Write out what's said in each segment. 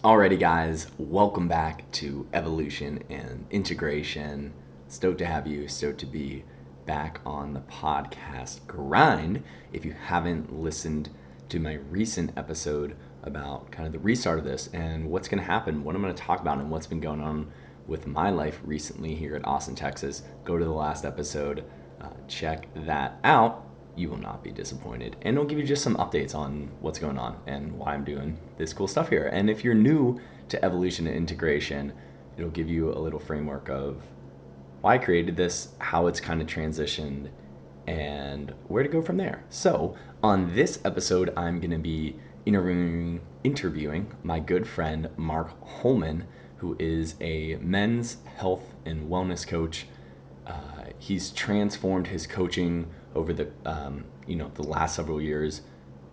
Alrighty, guys, welcome back to Evolution and Integration. Stoked to have you, stoked to be back on the podcast grind. If you haven't listened to my recent episode about kind of the restart of this and what's going to happen, what I'm going to talk about, and what's been going on with my life recently here at Austin, Texas, go to the last episode, check that out. You will not be disappointed, and it'll give you just some updates on what's going on and why I'm doing this cool stuff here. And if you're new to evolution and integration, it'll give you a little framework of why I created this, how it's kind of transitioned, and where to go from there. So on this episode, I'm going to be interviewing my good friend Mark Holman, who is a men's health and wellness coach. He's transformed his coaching over the last several years.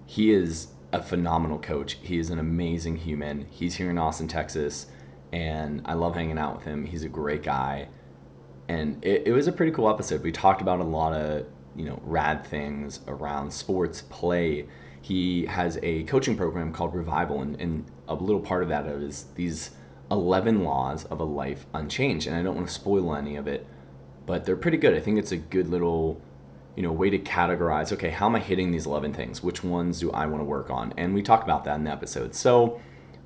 He is a phenomenal coach. He is an amazing human. He's here in Austin, Texas, and I love hanging out with him. He's a great guy, and it was a pretty cool episode. We talked about a lot of rad things around sports play. He has a coaching program called Revival, and a little part of that is these 11 laws of a life unchanged. And I don't want to spoil any of it, but they're pretty good. I think it's a good little way to categorize, okay, how am I hitting these 11 things? Which ones do I want to work on? And we talk about that in the episode. So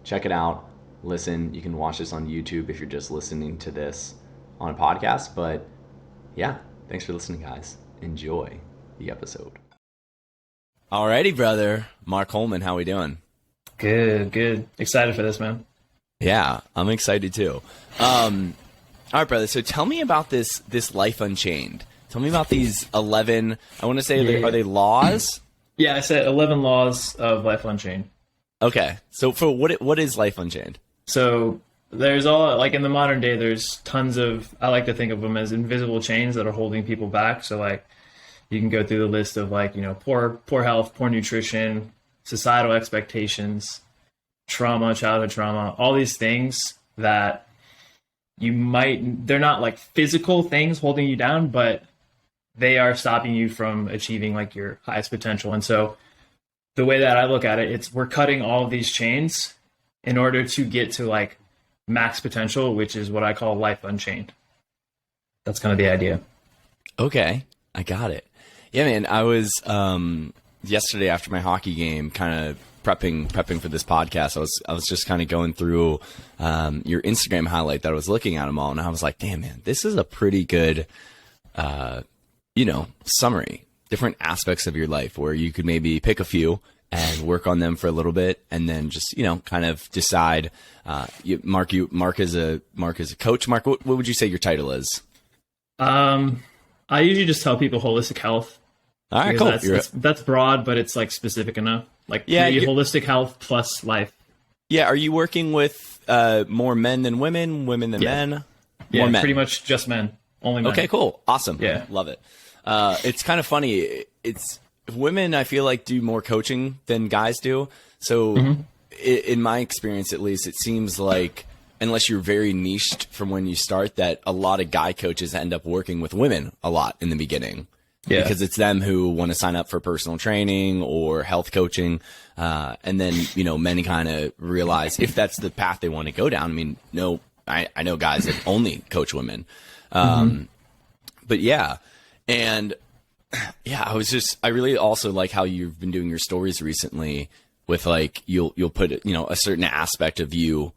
check it out, listen. You can watch this on YouTube if you're just listening to this on a podcast. But yeah, thanks for listening, guys. Enjoy the episode. Alrighty, brother. Mark Holman, how we doing? Good. Excited for this, man. Yeah, I'm excited too. All right, brother. So tell me about this Life Unchained. Tell me about these 11, I want to say, are they laws? Yeah, I said 11 laws of Life Unchained. Okay. So for what is Life Unchained? So there's all, like in the modern day, there's tons of, I like to think of them as invisible chains that are holding people back. So like you can go through the list of like, poor health, poor nutrition, societal expectations, trauma, childhood trauma, all these things that they're not like physical things holding you down, but they are stopping you from achieving like your highest potential. And so the way that I look at it, we're cutting all of these chains in order to get to like max potential, which is what I call Life Unchained. That's kind of the idea. Okay. I got it. Yeah, man. I was, yesterday after my hockey game, kind of prepping for this podcast. I was just kind of going through, your Instagram highlight that I was looking at them all. And I was like, damn, man, this is a pretty good, summary, different aspects of your life where you could maybe pick a few and work on them for a little bit, and then just kind of decide. Mark is a coach. Mark, what would you say your title is? I usually just tell people holistic health. All right, cool. That's broad, but it's like specific enough. Like holistic health plus life. Yeah, are you working with more men than women, women than men? Yeah, men. Pretty much just men. Only men. Okay, cool. Awesome. Yeah. Love it. It's kind of funny. It's women, I feel like, do more coaching than guys do. So in my experience, at least, it seems like unless you're very niched from when you start, that a lot of guy coaches end up working with women a lot in the beginning. Yeah. Because it's them who want to sign up for personal training or health coaching. And then, men kind of realize if that's the path they want to go down. I mean, no, I know guys that only coach women. But yeah. And yeah, I really also like how you've been doing your stories recently with like, you'll put, a certain aspect of you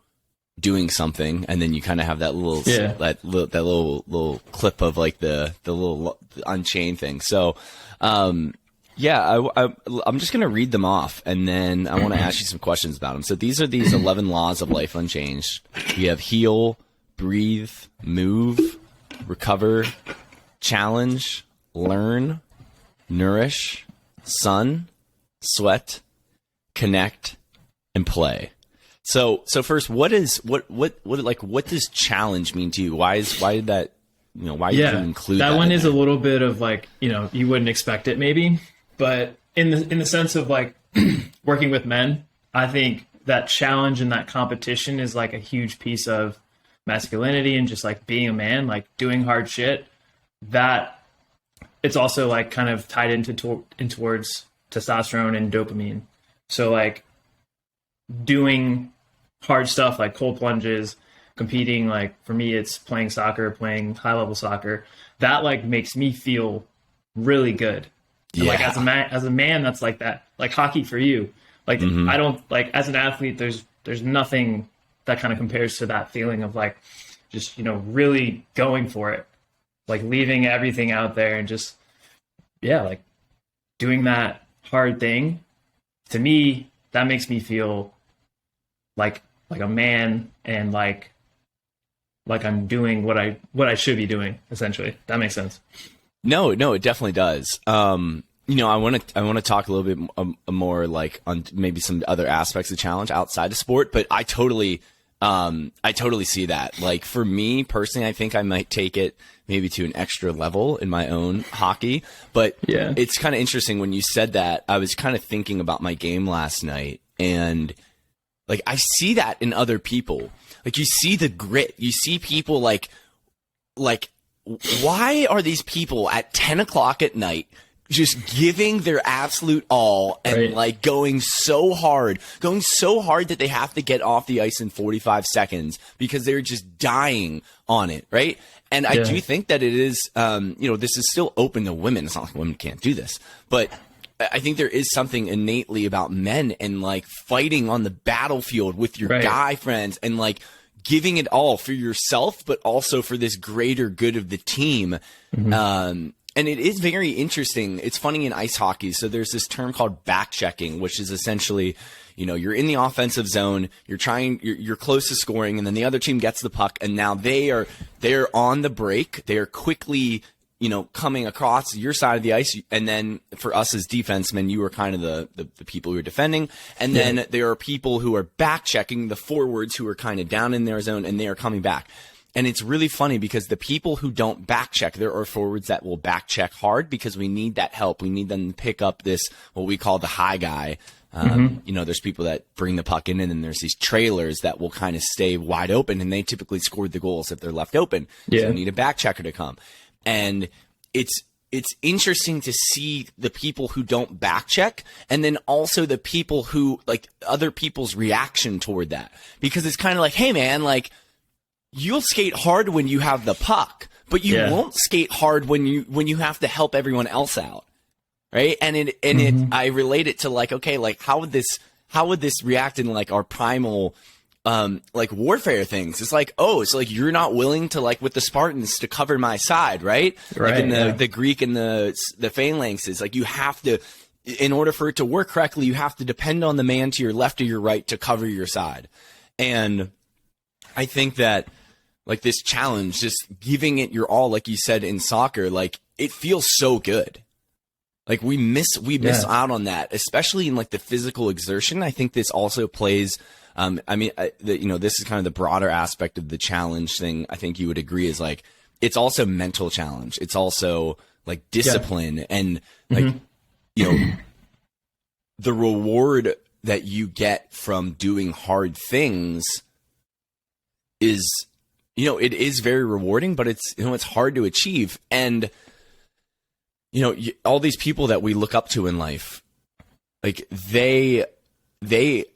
doing something, and then you kind of have that little, that little clip of like the little Unchained thing. So, I'm just going to read them off, and then I want to ask you some questions about them. So these are these 11 laws of Life Unchanged. We have heal, breathe, move, recover, challenge, learn, nourish, sun, sweat, connect, and play. So first, what does challenge mean to you? Why did that, why did you include that? That one is a little bit of like, you wouldn't expect it maybe, but in the sense of like working with men, I think that challenge and that competition is like a huge piece of masculinity and just like being a man, like doing hard shit. That it's also like kind of tied towards testosterone and dopamine. So like doing hard stuff like cold plunges, competing. Like for me, it's playing soccer, playing high level soccer. That like makes me feel really good. And, like as a man, that's like that, like hockey for you. Like I don't like as an athlete, there's nothing that kind of compares to that feeling of like just, really going for it, like leaving everything out there and just, like doing that hard thing. To me, that makes me feel like a man and like I'm doing what I should be doing, essentially. That makes sense. No, it definitely does. I want to talk a little bit more like on maybe some other aspects of challenge outside of sport, but I totally see that. Like for me personally, I think I might take it maybe to an extra level in my own hockey, but it's kind of interesting when you said that. I was kind of thinking about my game last night, and like I see that in other people. Like you see the grit, you see people like why are these people at 10 o'clock at night just giving their absolute all and like going so hard that they have to get off the ice in 45 seconds because they're just dying on it, right? And I do think that it is, this is still open to women. It's not like women can't do this, but I think there is something innately about men and like fighting on the battlefield with your guy friends and like giving it all for yourself, but also for this greater good of the team. And it is very interesting. It's funny in ice hockey. So there's this term called back checking, which is essentially, you're in the offensive zone, you're close to scoring, and then the other team gets the puck, and now they're on the break. They are quickly, coming across your side of the ice. And then for us as defensemen, you are kind of the people who are defending. And then there are people who are back checking, the forwards who are kind of down in their zone, and they are coming back. And it's really funny because the people who don't back check, there are forwards that will back check hard because we need that help. We need them to pick up this, what we call the high guy. There's people that bring the puck in, and then there's these trailers that will kind of stay wide open, and they typically scored the goals if they're left open. So you need a back checker to come. And it's interesting to see the people who don't back check, and then also the people who like other people's reaction toward that, because it's kind of like, hey man, like, you'll skate hard when you have the puck, but you won't skate hard when you have to help everyone else out, right? And I relate it to like, okay, like how would this react in like our primal like warfare things? It's like, it's like you're not willing to, like with the Spartans, to cover my side, right? Like in the Greek and the phalanxes, like you have to, in order for it to work correctly, you have to depend on the man to your left or your right to cover your side. And I think that like this challenge, just giving it your all, like you said in soccer, like it feels so good. Like we miss out on that, especially in like the physical exertion. I think this also plays. This is kind of the broader aspect of the challenge thing. I think you would agree is like it's also mental challenge. It's also like discipline and like the reward that you get from doing hard things is. It is very rewarding, but it's hard to achieve. And, all these people that we look up to in life, like they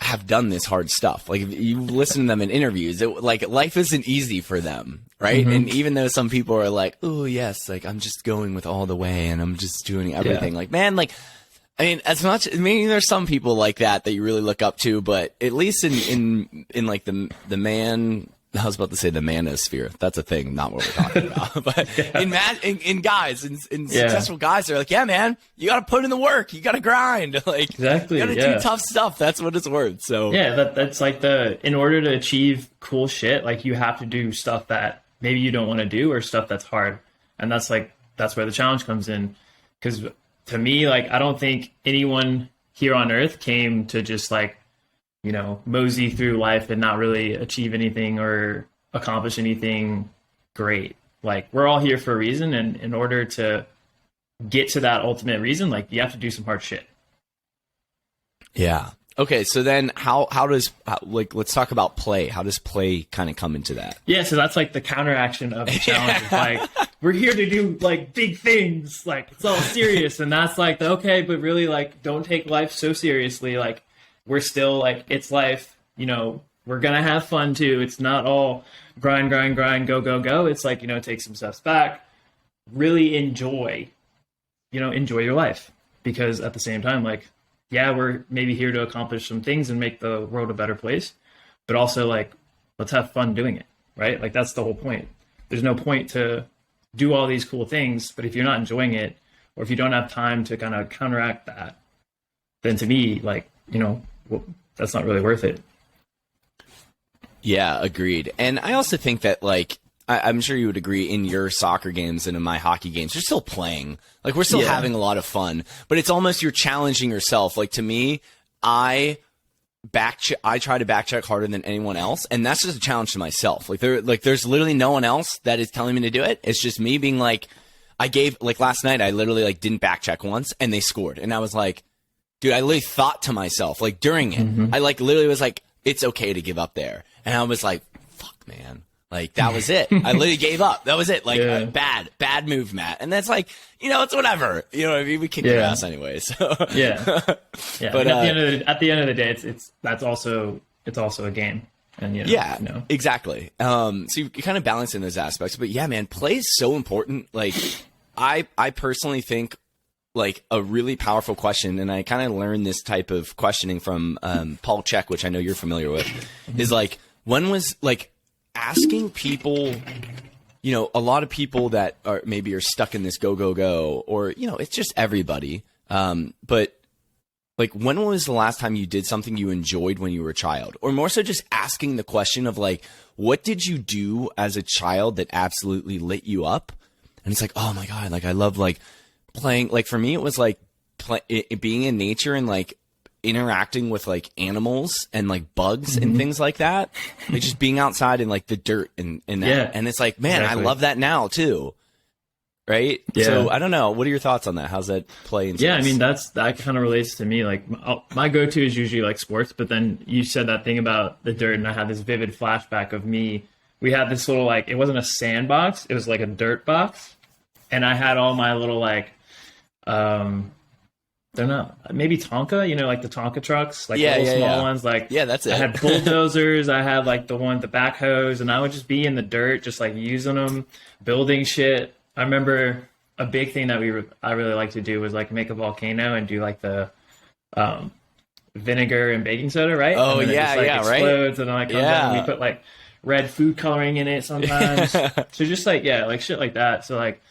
have done this hard stuff. Like if you listen to them in interviews, like life isn't easy for them. Right. And even though some people are like, oh yes, like I'm just going with all the way and I'm just doing everything like, man, like, I mean, there's some people like that you really look up to, but at least in like the man, I was about to say the manosphere. That's a thing, not what we're talking about. But in guys, in successful guys, they're like, yeah, man, you got to put in the work. You got to grind. Like, exactly. You got to do tough stuff. That's what it's worth. So that's like in order to achieve cool shit, like you have to do stuff that maybe you don't want to do or stuff that's hard. And that's where the challenge comes in. Because to me, like, I don't think anyone here on earth came to just like, mosey through life and not really achieve anything or accomplish anything great. Like we're all here for a reason. And in order to get to that ultimate reason, like you have to do some hard shit. Yeah. Okay. So then let's talk about play. How does play kind of come into that? Yeah. So that's like the counteraction of the challenge. It's like, we're here to do like big things. Like it's all serious. And that's like, but really like, don't take life so seriously. Like, we're still like, it's life, we're we're going to have fun too. It's not all grind, grind, grind, go, go, go. It's like, take some steps back, really enjoy your life. Because at the same time, like, yeah, we're maybe here to accomplish some things and make the world a better place, but also like, let's have fun doing it, right? Like that's the whole point. There's no point to do all these cool things, but if you're not enjoying it, or if you don't have time to kind of counteract that, then to me, like, well, that's not really worth it. Yeah, agreed. And I also think that, like, I'm sure you would agree, in your soccer games and in my hockey games, you're still playing. Like, we're still having a lot of fun, but it's almost you're challenging yourself. Like, to me, I try to back check harder than anyone else, and that's just a challenge to myself. There's literally no one else that is telling me to do it. It's just me being like, last night, I literally like didn't back check once, and they scored, and I was like, dude, I literally thought to myself, like, during it, I like literally was like, it's okay to give up there, and I was like, fuck, man. Like, that was it. I literally gave up. That was it. Like, bad move, Matt. And that's like, it's whatever. You know what I mean? We kicked your ass anyway. So yeah. But at the end of the day, it's also a game. And exactly. So you kind of balance in those aspects. But yeah, man, play is so important. Like, I personally think, like, a really powerful question, and I kind of learned this type of questioning from Paul Chek, which I know you're familiar with, is like, when was like asking people, a lot of people that are maybe are stuck in this go, go, go, or, it's just everybody. But like, when was the last time you did something you enjoyed when you were a child? Or more so just asking the question of like, what did you do as a child that absolutely lit you up? And it's like, oh my God, like I love like playing. Like for me, it was like being in nature and like interacting with like animals and like bugs and things like that. Like just being outside in like the dirt and that. Yeah, and it's like, man, exactly. I love that now too. Right. Yeah. So I don't know. What are your thoughts on that? How's that play? Yeah. I mean, that kind of relates to me. Like my go-to is usually like sports, but then you said that thing about the dirt and I had this vivid flashback of me. We had this little, like, it wasn't a sandbox. It was like a dirt box. And I had all my little like, they're not maybe Tonka, like the Tonka trucks, like little small ones. Like, that's it. I had bulldozers. I had like the backhoes, and I would just be in the dirt, just like using them, building shit. I remember a big thing that I really like to do was like make a volcano and do like the vinegar and baking soda, right? Oh, and then yeah, it just, like, explodes, right. And then it comes out, and we put like red food coloring in it sometimes. So just like like shit like that. So like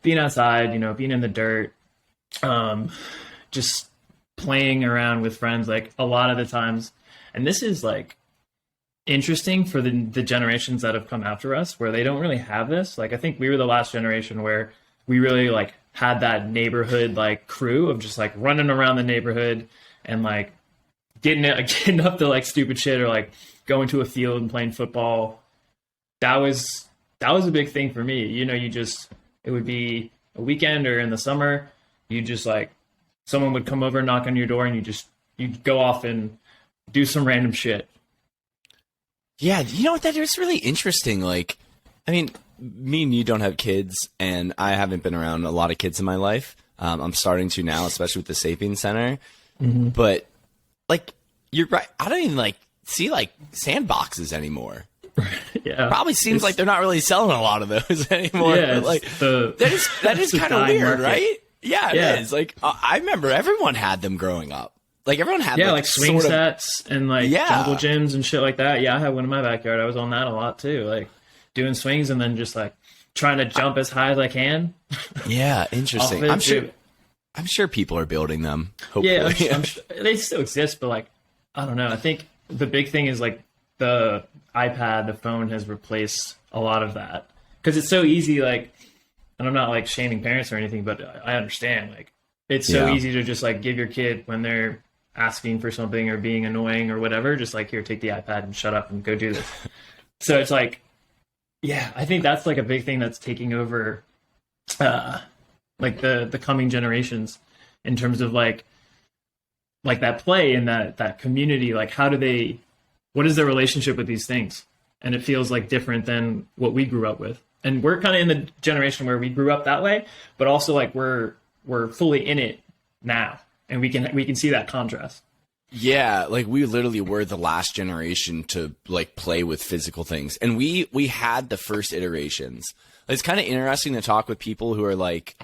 being outside, being in the dirt. Just playing around with friends, like a lot of the times. And this is like interesting for the generations that have come after us, where they don't really have this. Like, I think we were the last generation where we really like had that neighborhood, like crew of just like running around the neighborhood and like getting up to like stupid shit, or like going to a field and playing football. That was a big thing for me. It would be a weekend or in the summer, you just like, someone would come over, knock on your door, and you'd go off and do some random shit. Yeah, you know what? That is really interesting. Like, I mean, me and you don't have kids, and I haven't been around a lot of kids in my life. I'm starting to now, especially with the Sapien Center. Mm-hmm. But, like, you're right. I don't even, like, see, like, sandboxes anymore. Yeah. Probably seems like they're not really selling a lot of those anymore. Yeah, but, like, that is kind of weird, market. Right? Yeah, it is. Like, I remember everyone had them growing up. Like, everyone had like swing sets and like jungle gyms and shit like that. Yeah, I had one in my backyard. I was on that a lot too. Like doing swings and then just like trying to jump as high as I can. Yeah, interesting. I'm sure people are building them. Hopefully. Yeah, I'm sure they still exist, but like, I don't know. I think the big thing is like the iPad, the phone has replaced a lot of that because it's so easy. Like, and I'm not like shaming parents or anything, but I understand. Like, it's so easy to just like give your kid when they're asking for something or being annoying or whatever, just like, here, take the iPad and shut up and go do this. So it's like, yeah, I think that's like a big thing that's taking over, like the coming generations in terms of like that play and that community. Like, what is their relationship with these things? And it feels like different than what we grew up with. And we're kind of in the generation where we grew up that way, but also like we're fully in it now, and we can see that contrast. Yeah, like we literally were the last generation to like play with physical things. And we had the first iterations. It's kind of interesting to talk with people who are like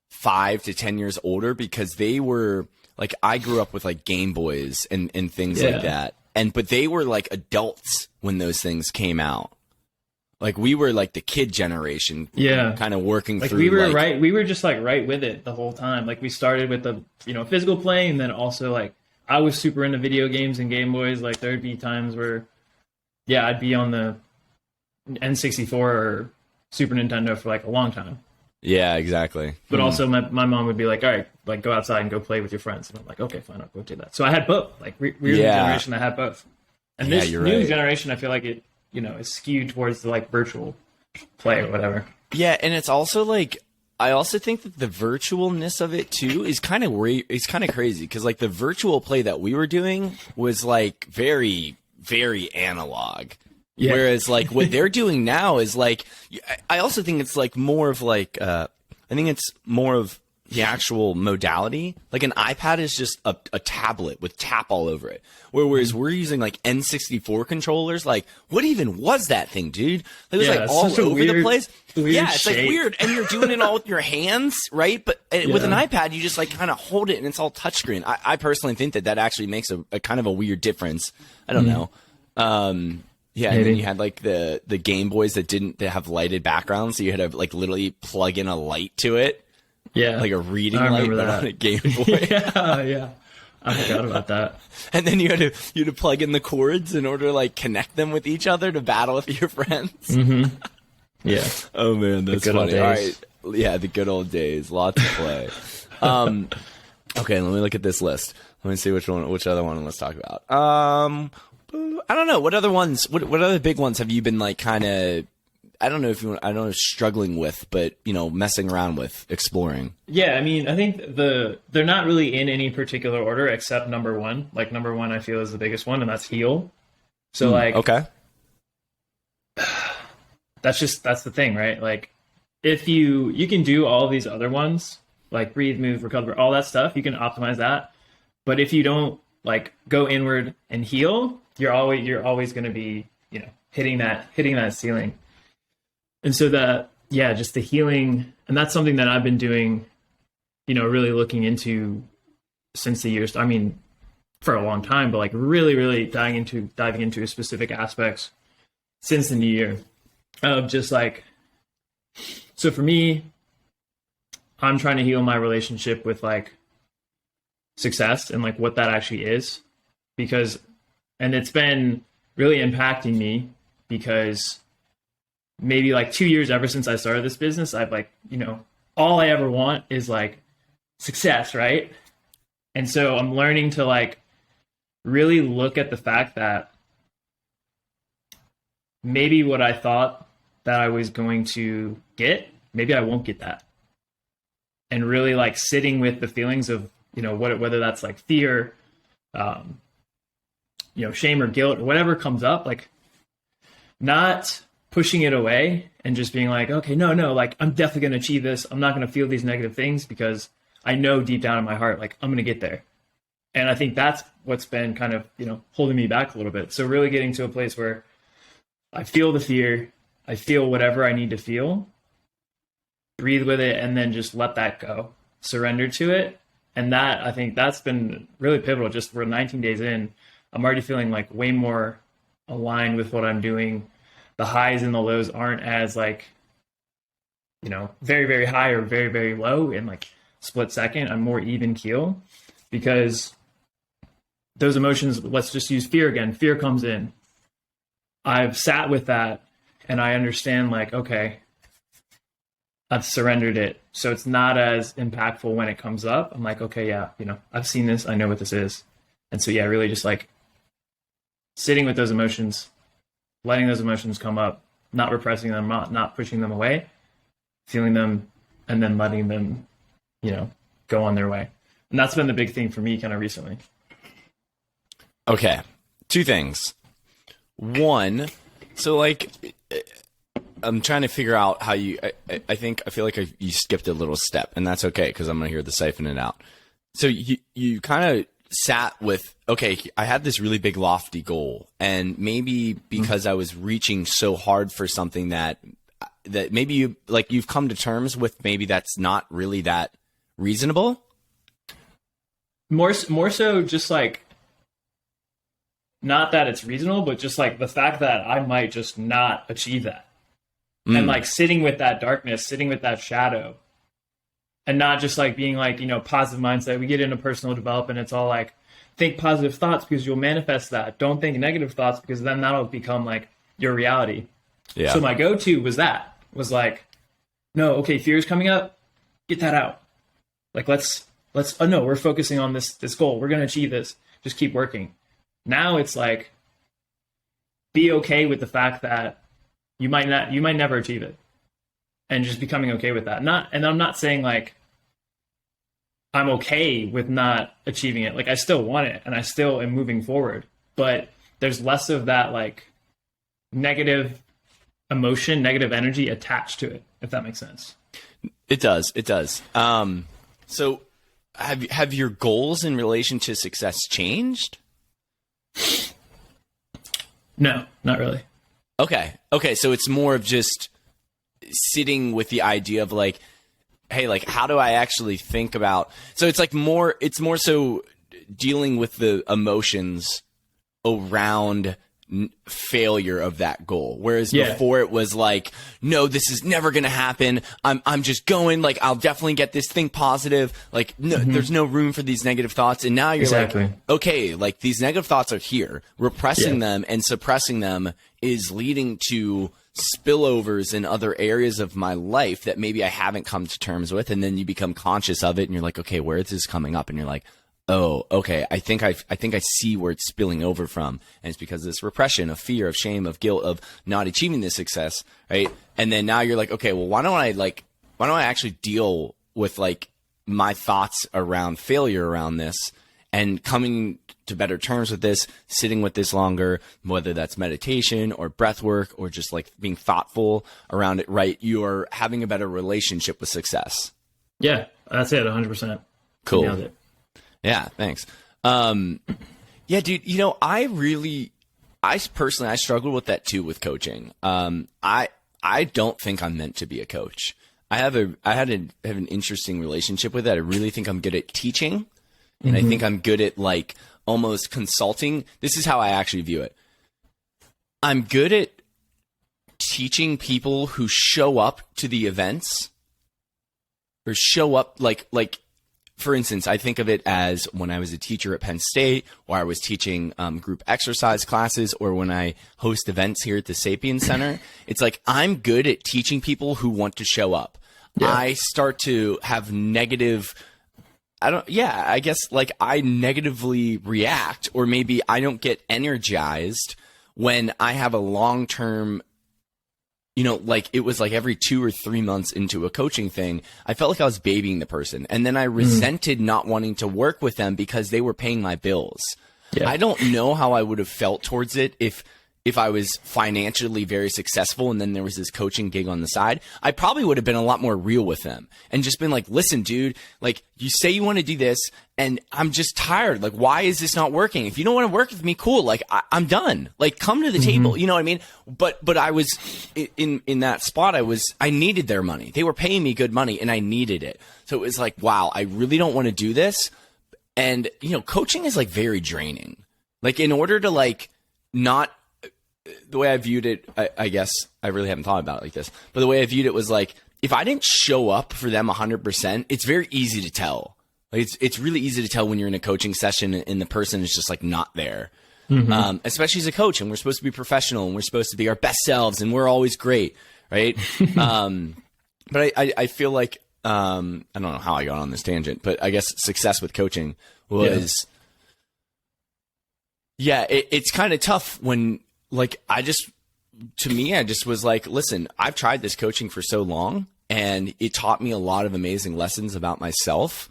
5 to 10 years older, because they were like, I grew up with like Game Boys and things like that. But they were like adults when those things came out. Like we were like the kid generation, kind of working like through. We were like, we were just like right with it the whole time. Like we started with the physical play, and then also like I was super into video games and Game Boys. Like there'd be times where, I'd be on the N64 or Super Nintendo for like a long time. Yeah, exactly. But also my mom would be like, all right, like go outside and go play with your friends. And I'm like, okay, fine, I'll go do that. So I had both. Like we were the generation that had both. And this new generation, I feel like it, is skewed towards the like virtual play or whatever. Yeah, and it's also like, I also think that the virtualness of it too is kind of crazy, because like the virtual play that we were doing was like very, very analog. Yeah. Whereas like what they're doing now is like, I also think it's like more of like, I think it's more of the actual modality. Like an iPad is just a tablet with tap all over it. Whereas we're using like N64 controllers. Like, what even was that thing, dude? It was like all over the place. Yeah, it's like weird. And you're doing it all with your hands, right? But with an iPad, you just like kind of hold it and it's all touchscreen. I personally think that actually makes a kind of a weird difference. I don't know. Yeah, and then you had like the Game Boys that have lighted backgrounds, so you had to like literally plug in a light to it. Yeah, like a reading light on a Game Boy. yeah, I forgot about that. And then you had to plug in the cords in order to like connect them with each other to battle with your friends. Mm-hmm. Yeah. Oh man, that's funny. All right, yeah, the good old days. Lots to play. Okay, let me look at this list. Let me see which other one let's talk about. I don't know. What other ones? What other big ones have you been like kind of? I don't know, struggling with, but messing around with, exploring. Yeah, I mean, I think they're not really in any particular order except number one. Like number one, I feel is the biggest one, and that's heal. So like, okay, that's the thing, right? Like, if you can do all these other ones, like breathe, move, recover, all that stuff, you can optimize that. But if you don't like go inward and heal, you're always going to be hitting that ceiling. And so just the healing, and that's something that I've been doing, really looking into since the years. I mean, for a long time, but like really, really diving into specific aspects since the new year of just like. So for me, I'm trying to heal my relationship with like success and like what that actually is, and it's been really impacting me because maybe like 2 years ever since I started this business, I've like, all I ever want is like success, right? And so I'm learning to like really look at the fact that maybe what I thought that I was going to get, maybe I won't get that. And really like sitting with the feelings of, whether that's like fear, shame or guilt or whatever comes up, like not pushing it away and just being like, okay, no, like I'm definitely going to achieve this. I'm not going to feel these negative things because I know deep down in my heart, like I'm going to get there. And I think that's what's been kind of, holding me back a little bit. So really getting to a place where I feel the fear, I feel whatever I need to feel, breathe with it, and then just let that go, surrender to it. And that, I think that's been really pivotal. Just we're 19 days in, I'm already feeling like way more aligned with what I'm doing. The highs and the lows aren't as like, very, very high or very, very low in like split second. I'm more even keel because those emotions, let's just use fear again. Fear comes in. I've sat with that and I understand like, okay, I've surrendered it. So it's not as impactful when it comes up. I'm like, okay, yeah, I've seen this. I know what this is. And so, yeah, really just like sitting with those emotions, letting those emotions come up, not repressing them, not pushing them away, feeling them, and then letting them, go on their way. And that's been the big thing for me kind of recently. Okay. 2 things. One, so like, I'm trying to figure out how you, I feel like you skipped a little step, and that's okay because I'm going to hear the siphon it out. So you kind of sat with, okay, I had this really big lofty goal, and maybe because I was reaching so hard for something that maybe you've come to terms with, maybe that's not really that reasonable. More so just like, not that it's reasonable, but just like the fact that I might just not achieve that. And like sitting with that darkness, sitting with that shadow, and not just like being like, positive mindset. We get into personal development. It's all like, think positive thoughts because you'll manifest that. Don't think negative thoughts because then that'll become like your reality. Yeah. So my go-to was like, no, okay, fear is coming up. Get that out. Like, let's, oh no, we're focusing on this goal. We're going to achieve this. Just keep working. Now it's like, be okay with the fact that you might never achieve it, and just becoming okay with that. And I'm not saying like I'm okay with not achieving it. Like, I still want it and I still am moving forward, but there's less of that like negative emotion, negative energy attached to it, if that makes sense. It does. So have your goals in relation to success changed? No, not really. Okay. So it's more of just sitting with the idea of like, hey, like, how do I actually think about, so it's more so dealing with the emotions around failure of that goal. Whereas before it was like, no, this is never going to happen. I'm just going, like, I'll definitely get this thing positive. Like, no, there's no room for these negative thoughts. And now you're like, okay, like, these negative thoughts are here. Repressing them and suppressing them is leading to spillovers in other areas of my life that maybe I haven't come to terms with. And then you become conscious of it and you're like, okay, where is this coming up? And you're like, oh, okay, I think I see where it's spilling over from. And it's because of this repression of fear, of shame, of guilt, of not achieving this success, right? And then now you're like, okay, well, why don't I actually deal with like my thoughts around failure around this and coming to better terms with this, sitting with this longer, whether that's meditation or breath work or just like being thoughtful around it, right? You're having a better relationship with success. Yeah, that's it, 100%. Cool. Nailed it. Yeah, thanks. Yeah, dude, I personally struggle with that too with coaching. I don't think I'm meant to be a coach. I have an interesting relationship with it. I really think I'm good at teaching, and I think I'm good at like almost consulting. This is how I actually view it. I'm good at teaching people who show up to the events or show up like for instance, I think of it as when I was a teacher at Penn State, or I was teaching group exercise classes, or when I host events here at the Sapiens Center. It's like I'm good at teaching people who want to show up. Yeah. I start to have negative, I guess like I negatively react, or maybe I don't get energized when I have a long-term, like it was like every 2 or 3 months into a coaching thing, I felt like I was babying the person. And then I resented not wanting to work with them because they were paying my bills. Yeah. I don't know how I would have felt towards it if I was financially very successful and then there was this coaching gig on the side. I probably would have been a lot more real with them and just been like, listen, dude, like you say you want to do this and I'm just tired. Like, why is this not working? If you don't want to work with me, cool. Like I'm done. Like come to the table. You know what I mean? But I was in that spot. I needed their money. They were paying me good money and I needed it. So it was like, wow, I really don't want to do this. And coaching is like very draining. Like in order to like not, the way I viewed it, I guess I really haven't thought about it like this, but the way I viewed it was like, if I didn't show up for them 100%, it's very easy to tell. Like it's really easy to tell when you're in a coaching session and the person is just like not there. Especially as a coach, and we're supposed to be professional and we're supposed to be our best selves and we're always great. Right. But I feel like, I don't know how I got on this tangent, but I guess success with coaching was, it's kind of tough when, like, I just was like, listen, I've tried this coaching for so long and it taught me a lot of amazing lessons about myself.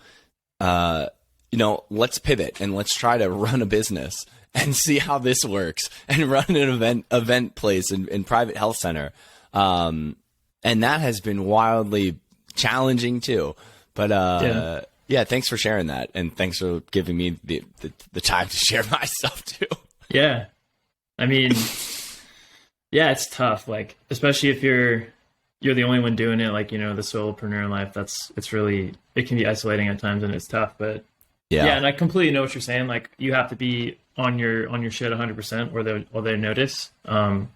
Let's pivot and let's try to run a business and see how this works and run an event place and private health center. And that has been wildly challenging too. But Yeah, thanks for sharing that, and thanks for giving me the time to share my stuff too. Yeah. I mean, yeah, it's tough. Like, especially if you're the only one doing it, like, the solopreneur life, it can be isolating at times and it's tough, but yeah. And I completely know what you're saying. Like, you have to be on your shit 100% or they'll notice. And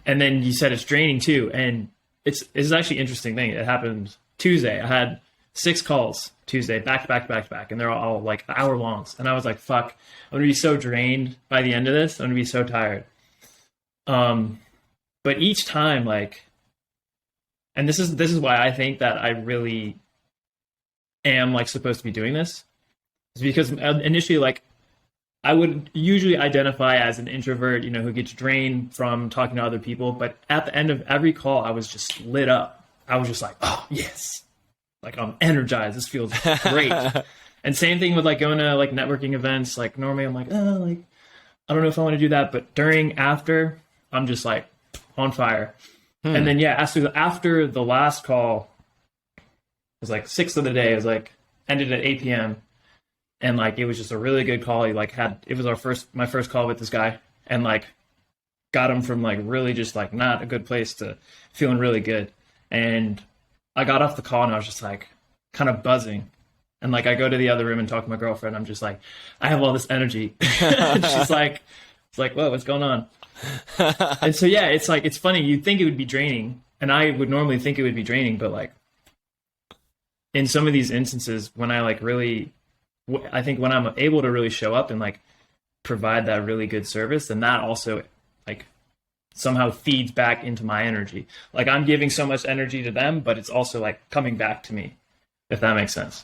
then you said it's draining too. And it's actually an interesting thing. It happened Tuesday. I had 6 calls Tuesday, back to back to back to back, and they're all like hour longs. And I was like, fuck, I'm gonna be so drained by the end of this. I'm gonna be so tired. But each time, like, and this is why I think that I really am like supposed to be doing this, is because initially, like, I would usually identify as an introvert, who gets drained from talking to other people. But at the end of every call, I was just lit up. I was just like, oh yes. Like, I'm energized. This feels great. And same thing with like going to like networking events. Like, normally I'm like, oh, like, I don't know if I want to do that. But after, I'm just like on fire. And then, yeah, after the last call, it was like 6th of the day. It was like ended at 8 p.m. And like, it was just a really good call. He like it was my first call with this guy, and like got him from like really just like not a good place to feeling really good. And I got off the call and I was just like kind of buzzing. And like, I go to the other room and talk to my girlfriend. I'm just like, I have all this energy. She's like, it's like, whoa, what's going on? And so, yeah, it's like, it's funny. You'd think it would be draining. And I would normally think it would be draining, but like in some of these instances when I like really, I think when I'm able to really show up and like provide that really good service, then that also like somehow feeds back into my energy. Like, I'm giving so much energy to them, but it's also like coming back to me, if that makes sense.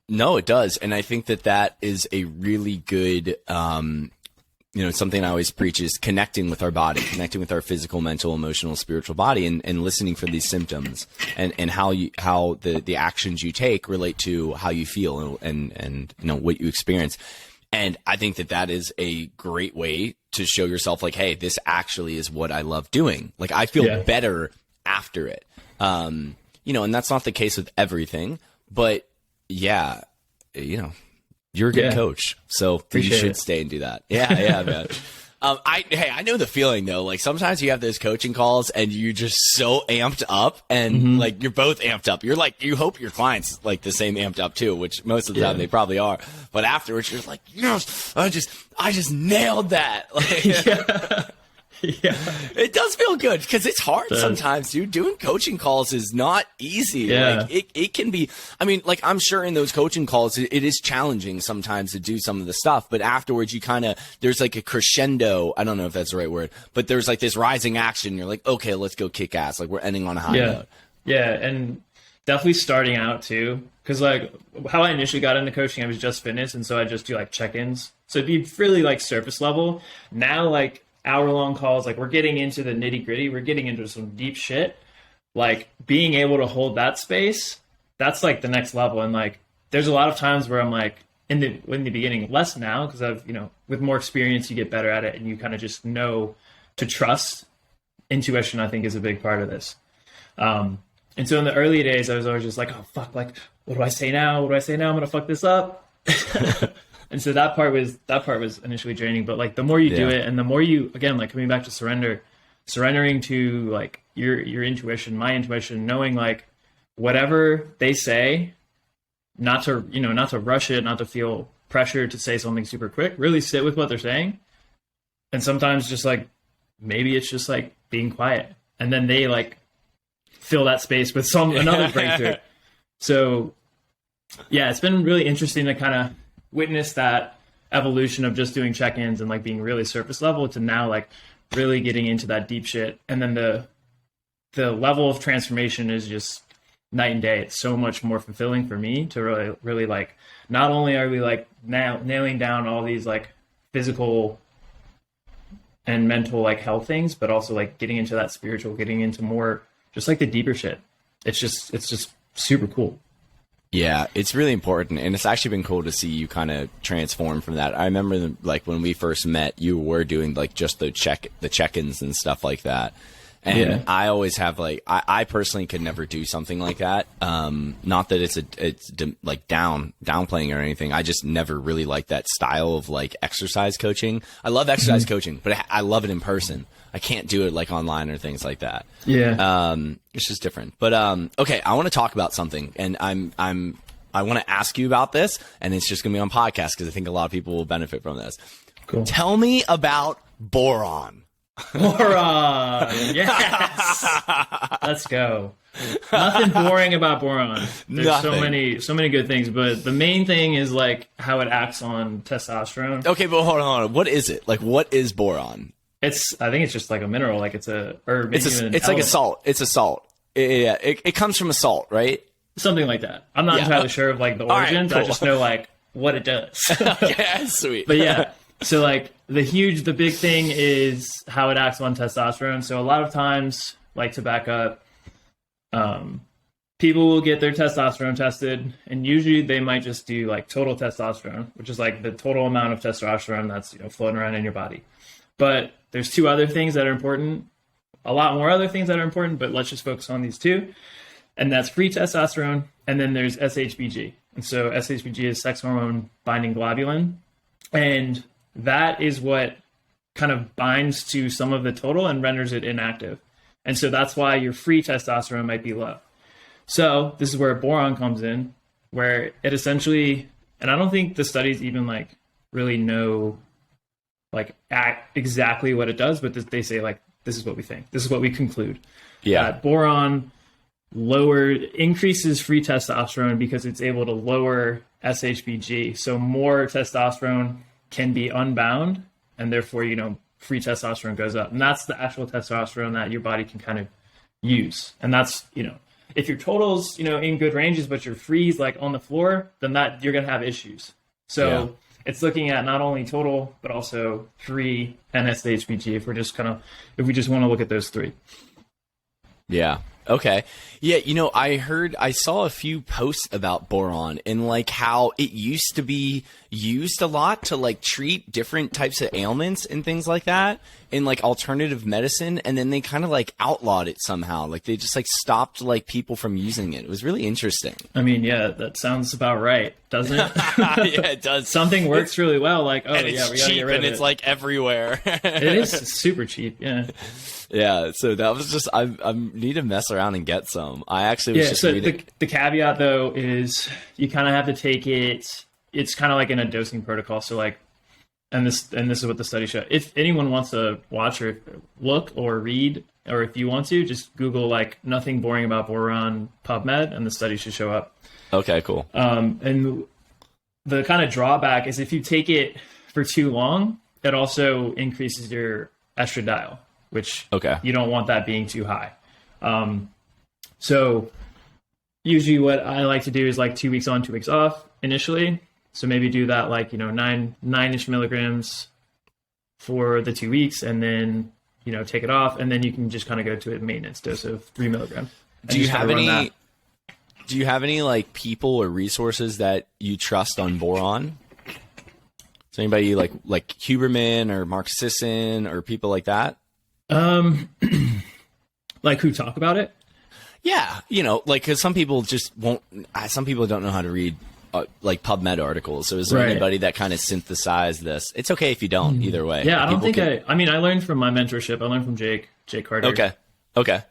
No, it does. And I think that is a really good, something I always preach is connecting with our body, connecting with our physical, mental, emotional, spiritual body, and listening for these symptoms and how the actions you take relate to how you feel and what you experience. And I think that is a great way to show yourself like, hey, this actually is what I love doing. Like, I feel better after it. And that's not the case with everything, but yeah, you're a good coach, so Appreciate you should stay and do that. Yeah, man. I know the feeling though. Like, sometimes you have those coaching calls and you're just so amped up, and like, you're both amped up. You're like, you hope your clients like the same amped up too, which most of the time they probably are. But afterwards, you're like, yes, I just nailed that. Like, yeah, it does feel good because it's hard sometimes, dude. Doing coaching calls is not easy. Yeah. Like, it can be. I mean, like, I'm sure in those coaching calls, it is challenging sometimes to do some of the stuff, but afterwards, there's like a crescendo. I don't know if that's the right word, but there's like this rising action. You're like, okay, let's go kick ass. Like, we're ending on a high note. Yeah, and definitely starting out too, because like how I initially got into coaching, I was just fitness, and so I just do like check-ins. So it'd be really like surface level. Now, like, hour-long calls, like, we're getting into the nitty-gritty, we're getting into some deep shit. Like, being able to hold that space, that's like the next level. And like, there's a lot of times where I'm like, in the beginning, less now, because I've, with more experience, you get better at it, and you kind of just know to trust. Intuition, I think, is a big part of this. And so in the early days, I was always just like, oh fuck, like, what do I say now? What do I say now? I'm gonna fuck this up. And so that part was initially draining, but like, the more you do it, and the more you, again, like, coming back to surrendering to like your intuition, my intuition, knowing like whatever they say, not to rush it, not to feel pressure to say something super quick, really sit with what they're saying. And sometimes just like, maybe it's just like being quiet, and then they like fill that space with another breakthrough. So yeah, it's been really interesting to kind of witness that evolution of just doing check-ins and like being really surface level to now like really getting into that deep shit. And then the level of transformation is just night and day. It's so much more fulfilling for me to really, really like, not only are we like now nailing down all these like physical and mental like health things, but also like getting into that spiritual, getting into more just like the deeper shit. It's just super cool. Yeah, it's really important, and it's actually been cool to see you kind of transform from that. I remember like when we first met, you were doing like just the check-ins and stuff like that, And Yeah. I always have like, I personally could never do something like that. Not that it's like downplaying or anything. I just never really liked that style of like exercise coaching. I love exercise coaching, but I love it in person. I can't do it like online or things like that. Yeah. It's just different. But okay, I want to talk about something, and I want to ask you about this, and it's just going to be on podcast because I think a lot of people will benefit from this. Cool. Tell me about boron. Boron. Yes. Let's go. Nothing boring about boron. There's Nothing. so many good things, but the main thing is like how it acts on testosterone. Okay, but hold on. What is it? Like, what is boron? I think it's just like a mineral, like it's a, or maybe It's even an like a element. salt. It's a salt. Yeah, it comes from a salt, right? Something like that. I'm not Yeah. entirely sure of like the right, origins. cool. I just know like what it does. Yeah, sweet. But yeah, so like the big thing is how it acts on testosterone. So a lot of times, like to back up, people will get their testosterone tested, and usually they might just do like total testosterone, which is like the total amount of testosterone that's floating around in your body. But there's two other things that are important, a lot more other things that are important, but let's just focus on these two. And that's free testosterone, and then there's SHBG. And so SHBG is sex hormone binding globulin, and that is what kind of binds to some of the total and renders it inactive. And so that's why your free testosterone might be low. So this is where boron comes in, where it essentially, and I don't think the studies even like really know like exactly what it does, but they say like, this is what we think. This is what we conclude. Yeah. Boron increases free testosterone because it's able to lower SHBG. So more testosterone can be unbound, and therefore, free testosterone goes up. And that's the actual testosterone that your body can kind of use. And that's, if your total's, in good ranges, but your free's like on the floor, then that you're going to have issues. So it's looking at not only total, but also free and SHBG if we just want to look at those three. Yeah. Okay. Yeah. I saw a few posts about boron and like how it used to be used a lot to like treat different types of ailments and things like that in like alternative medicine. And then they kind of like outlawed it somehow. Like they just like stopped like people from using it. It was really interesting. I mean, yeah, that sounds about right, doesn't it? Yeah, it does. Something works really well. Like, oh And yeah, it's we gotta cheap get rid and of it's it. like everywhere. It is super cheap. Yeah. Yeah. So that was just, I need to mess around and get some. I actually was Yeah. just So reading. the caveat though is you kind of have to take it. It's kind of like in a dosing protocol. So like, and this is what the study showed. If anyone wants to watch or look or read, or if you want to, just Google like nothing boring about boron PubMed, and the study should show up. Okay, cool. And the kind of drawback is if you take it for too long, it also increases your estradiol, which you don't want that being too high. So usually what I like to do is like 2 weeks on, 2 weeks off initially. So maybe do that like, nine-ish milligrams for the 2 weeks, and then, take it off, and then you can just kind of go to a maintenance dose of 3 milligrams. Do you have any like people or resources that you trust on boron? Is anybody like Huberman or Mark Sisson or people like that? Like who talk about it? Yeah, like because some people just won't. Some people don't know how to read like PubMed articles. So is there anybody that kind of synthesized this? It's okay if you don't. Either way. Yeah, I don't think I mean, I learned from my mentorship. I learned from Jake Carter. Okay.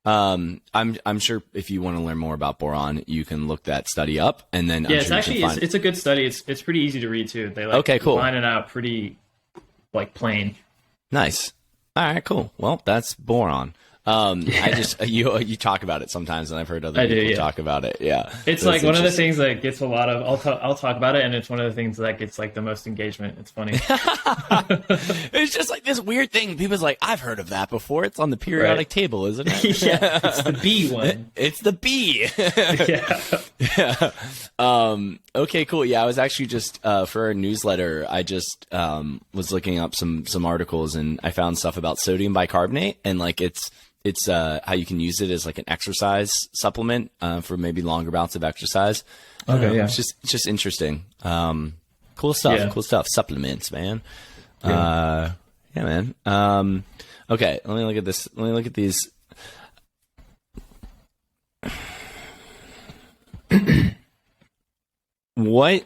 I'm sure if you want to learn more about boron, you can look that study up, and then it's a good study. It's pretty easy to read too. They line it out pretty like plain. Nice. All right, cool. Well, that's boron. I just you talk about it sometimes, and I've heard other people talk about it. Yeah, it's like one of the things that gets a lot of. I'll talk about it, and it's one of the things that gets like the most engagement. It's funny. It's just like this weird thing. People's like, I've heard of that before. It's on the periodic table, isn't it? Yeah, it's the B one. It's the B. Yeah. Okay, cool. Yeah, I was actually just for our newsletter. I just was looking up some articles, and I found stuff about sodium bicarbonate, and like it's how you can use it as like an exercise supplement for maybe longer bouts of exercise. Okay, yeah. It's just interesting. Cool stuff. Yeah. Cool stuff. Supplements, man. Yeah, man. Okay, let me look at this. Let me look at these. What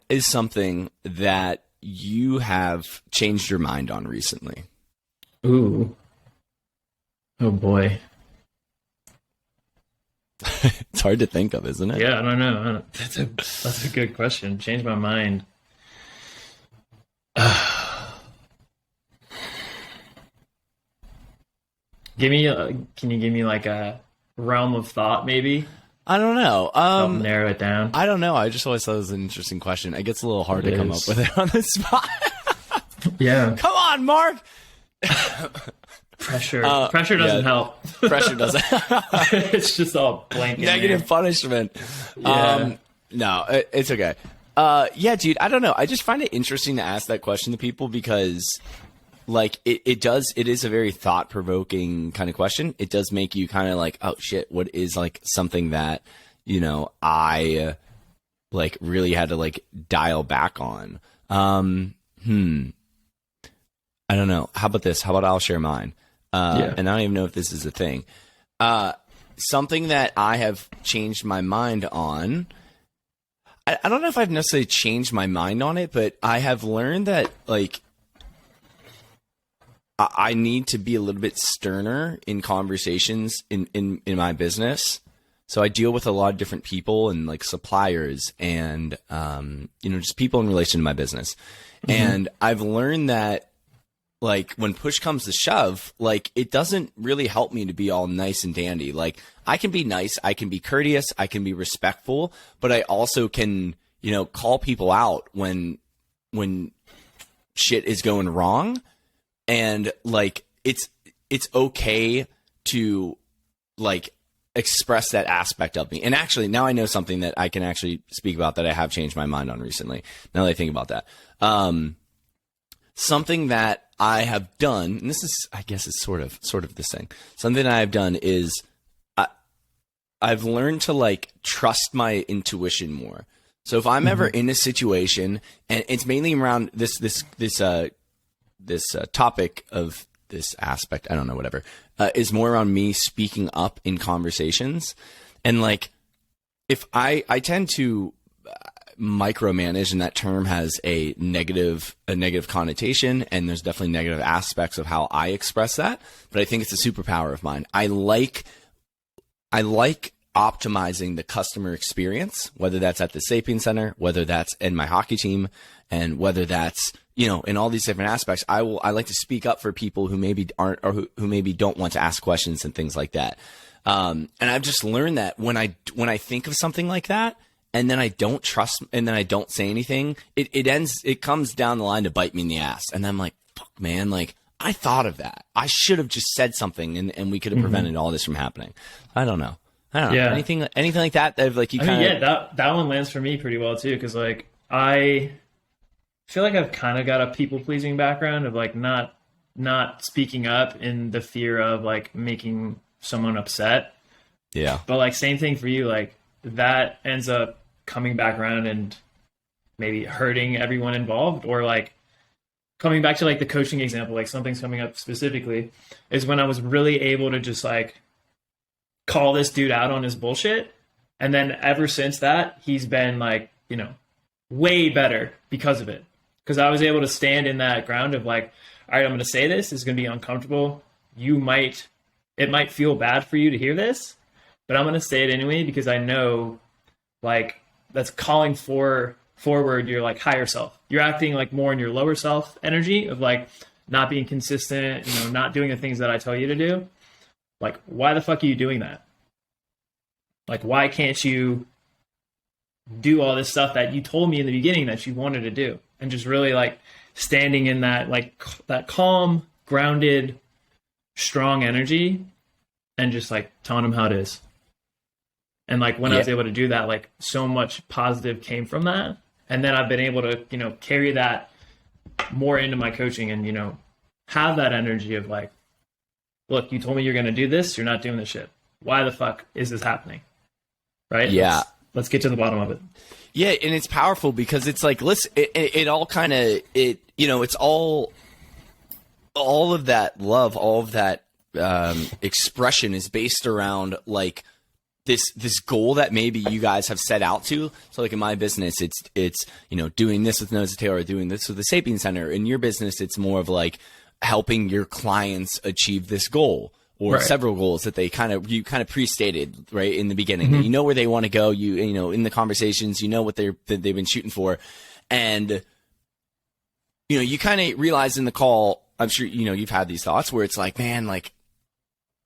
is something that you have changed your mind on recently? Ooh. Oh boy. It's hard to think of, isn't it? Yeah, I don't know. That's a good question. Change my mind. Can you give me like a realm of thought, maybe? I don't know. Help narrow it down. I don't know. I just always thought it was an interesting question. It gets a little hard to come up with it on the spot. Yeah. Come on, Mark. Pressure. Pressure doesn't help. Pressure doesn't. It's just all blank. Negative punishment. Yeah. No, it's okay. Yeah, dude. I don't know. I just find it interesting to ask that question to people because, like, it is a very thought provoking kind of question. It does make you kind of like, oh shit, what is like something that, you know, I like really had to like dial back on. I don't know. How about this? How about I'll share mine? And I don't even know if this is a thing. Something that I have changed my mind on. I don't know if I've necessarily changed my mind on it, but I have learned that like I need to be a little bit sterner in conversations in my business. So I deal with a lot of different people and like suppliers and you know, just people in relation to my business. Mm-hmm. And I've learned that like when push comes to shove, like it doesn't really help me to be all nice and dandy. Like I can be nice, I can be courteous, I can be respectful, but I also can, you know, call people out when shit is going wrong. And like it's okay to like express that aspect of me. And actually now I know something that I can actually speak about that I have changed my mind on recently. Now that I think about that. Something that I have done, and this is, I guess it's sort of this thing. Something that I've done is I've learned to like trust my intuition more. So if I'm ever in a situation, and it's mainly around this topic of this aspect, I don't know, whatever, is more around me speaking up in conversations. And like, if I tend to micromanage, and that term has a negative connotation, and there's definitely negative aspects of how I express that, but I think it's a superpower of mine. I like optimizing the customer experience, whether that's at the Sapien Center, whether that's in my hockey team, and whether that's, you know, in all these different aspects. I like to speak up for people who maybe aren't, or who maybe don't want to ask questions and things like that. And I've just learned that when I think of something like that, and then I don't trust, and then I don't say anything, it comes down the line to bite me in the ass. And I'm like, fuck, man, like I thought of that. I should have just said something, and we could have prevented all this from happening. I don't know. Yeah. Anything like that like you kind of. Yeah, that one lands for me pretty well too, because like I feel like I've kind of got a people pleasing background of like not speaking up in the fear of like making someone upset. Yeah. But like same thing for you, like that ends up coming back around and maybe hurting everyone involved, or like coming back to like the coaching example, like something's coming up specifically is when I was really able to just like call this dude out on his bullshit. And then ever since that, he's been like, you know, way better because of it. Because I was able to stand in that ground of like, all right, I'm going to say this. It's going to be uncomfortable. It might feel bad for you to hear this, but I'm going to say it anyway, because I know like that's calling forward your like higher self. You're acting like more in your lower self energy of like not being consistent, you know, not doing the things that I tell you to do. Like, why the fuck are you doing that? Like, why can't you do all this stuff that you told me in the beginning that you wanted to do? And just really like standing in that, like that calm, grounded, strong energy, and just like telling them how it is. And like when I was able to do that, like so much positive came from that. And then I've been able to, you know, carry that more into my coaching and, you know, have that energy of like, look, you told me you're going to do this. You're not doing this shit. Why the fuck is this happening? Right? Yeah. Let's get to the bottom of it. Yeah, and it's powerful because it's like, listen, it all kind of, it's all of that love, all of that expression is based around like this goal that maybe you guys have set out to. So like in my business, it's doing this with Nose to Tail or doing this with the Sapien Center. In your business, it's more of like helping your clients achieve this goal or several goals that you kind of pre-stated right in the beginning. You know where they want to go. In the conversations, what they've been shooting for, and you kind of realize in the call. I'm sure you've had these thoughts where it's like, man, like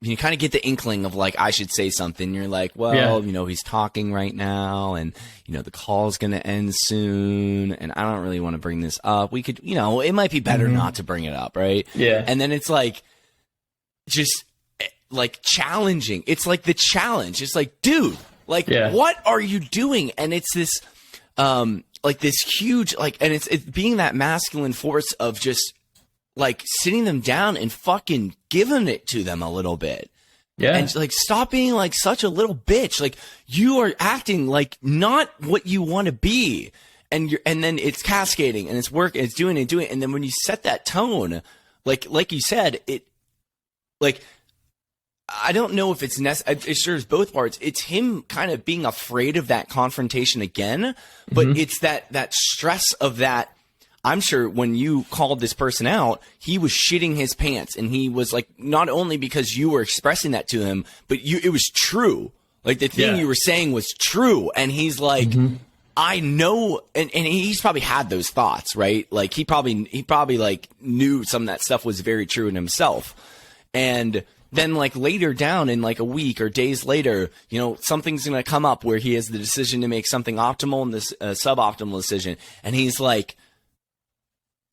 you kind of get the inkling of like I should say something. You're like, well, he's talking right now, and the call's gonna end soon, and I don't really want to bring this up. We could, it might be better not to bring it up, right? Yeah. And then it's like just like challenging. It's like the challenge. It's like, dude, like what are you doing? And it's this like this huge and it's being that masculine force of just like sitting them down and fucking giving it to them a little bit. Yeah. And like, stop being like such a little bitch. Like you are acting like not what you want to be. And then it's cascading and it's working, it's doing it. And then when you set that tone, like you said, I don't know if it's necessary. It serves both parts. It's him kind of being afraid of that confrontation again, but it's that stress of that. I'm sure when you called this person out, he was shitting his pants, and he was like, not only because you were expressing that to him, but it was true. Like the thing you were saying was true. And he's like, I know. And he's probably had those thoughts, right? Like he probably like knew some of that stuff was very true in himself. And then like later down in like a week or days later, something's going to come up where he has the decision to make something optimal and this suboptimal decision. And he's like,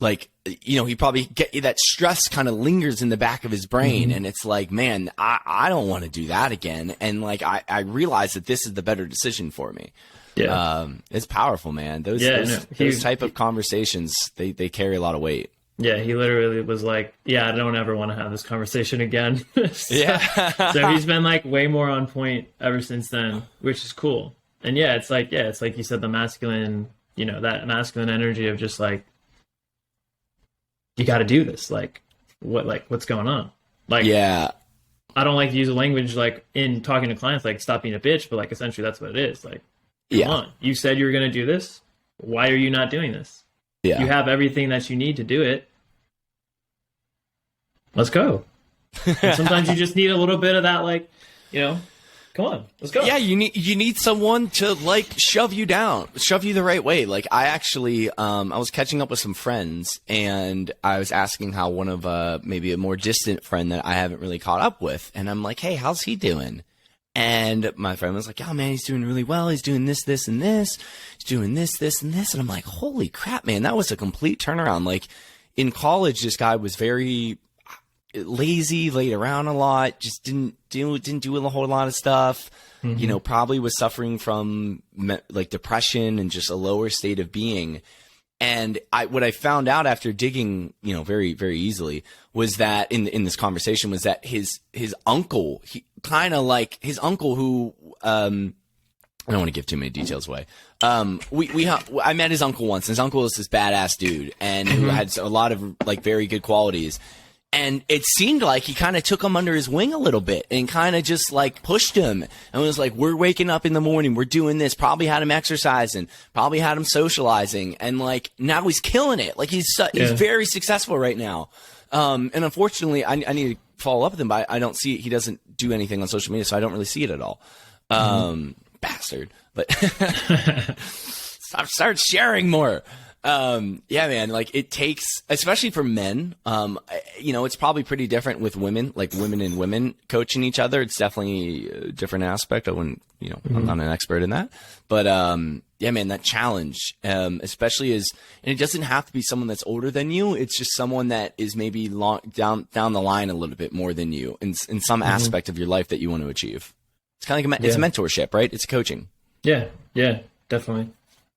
he probably that stress kind of lingers in the back of his brain. And it's like, man, I don't want to do that again. And like, I realize that this is the better decision for me. Yeah. It's powerful, man. Those type of conversations, they carry a lot of weight. Yeah. He literally was like, I don't ever want to have this conversation again. So he's been like way more on point ever since then, which is cool. And it's like you said, the masculine, that masculine energy of just like, you got to do this. Like, what's going on? Like, I don't like to use a language like in talking to clients, like stop being a bitch, but like essentially that's what it is. Like, come on, you said you were going to do this. Why are you not doing this? Yeah. You have everything that you need to do it. Let's go. And sometimes you just need a little bit of that, like, come on, let's go. Yeah, you need someone to like shove you the right way. Like I actually, I was catching up with some friends, and I was asking how one of maybe a more distant friend that I haven't really caught up with, and I'm like, hey, how's he doing? And my friend was like, oh man, he's doing really well. He's doing this, this, and this. He's doing this, this, and this. And I'm like, holy crap, man, that was a complete turnaround. Like in college, this guy was very lazy, laid around a lot, just didn't do a whole lot of stuff. Probably was suffering from like depression and just a lower state of being. And what I found out after digging, very, very easily was that in this conversation was that his uncle, his uncle who, I don't want to give too many details away. I met his uncle once. His uncle was this badass dude and who had a lot of like very good qualities. And it seemed like he kind of took him under his wing a little bit and kind of just like pushed him and was like, we're waking up in the morning. We're doing this. Probably had him exercising, probably had him socializing. And like now he's killing it. Like he's very successful right now. And unfortunately, I need to follow up with him, but I don't see, he doesn't do anything on social media. So I don't really see it at all. Bastard, but start sharing more. Man, like it takes, especially for men, it's probably pretty different with women, like women and women coaching each other. It's definitely a different aspect. I wouldn't, I'm not an expert in that, but, man, that challenge, especially and it doesn't have to be someone that's older than you. It's just someone that is maybe down the line a little bit more than you in some aspect of your life that you want to achieve. It's kind of like it's a mentorship, right? It's coaching. Yeah. Yeah, definitely.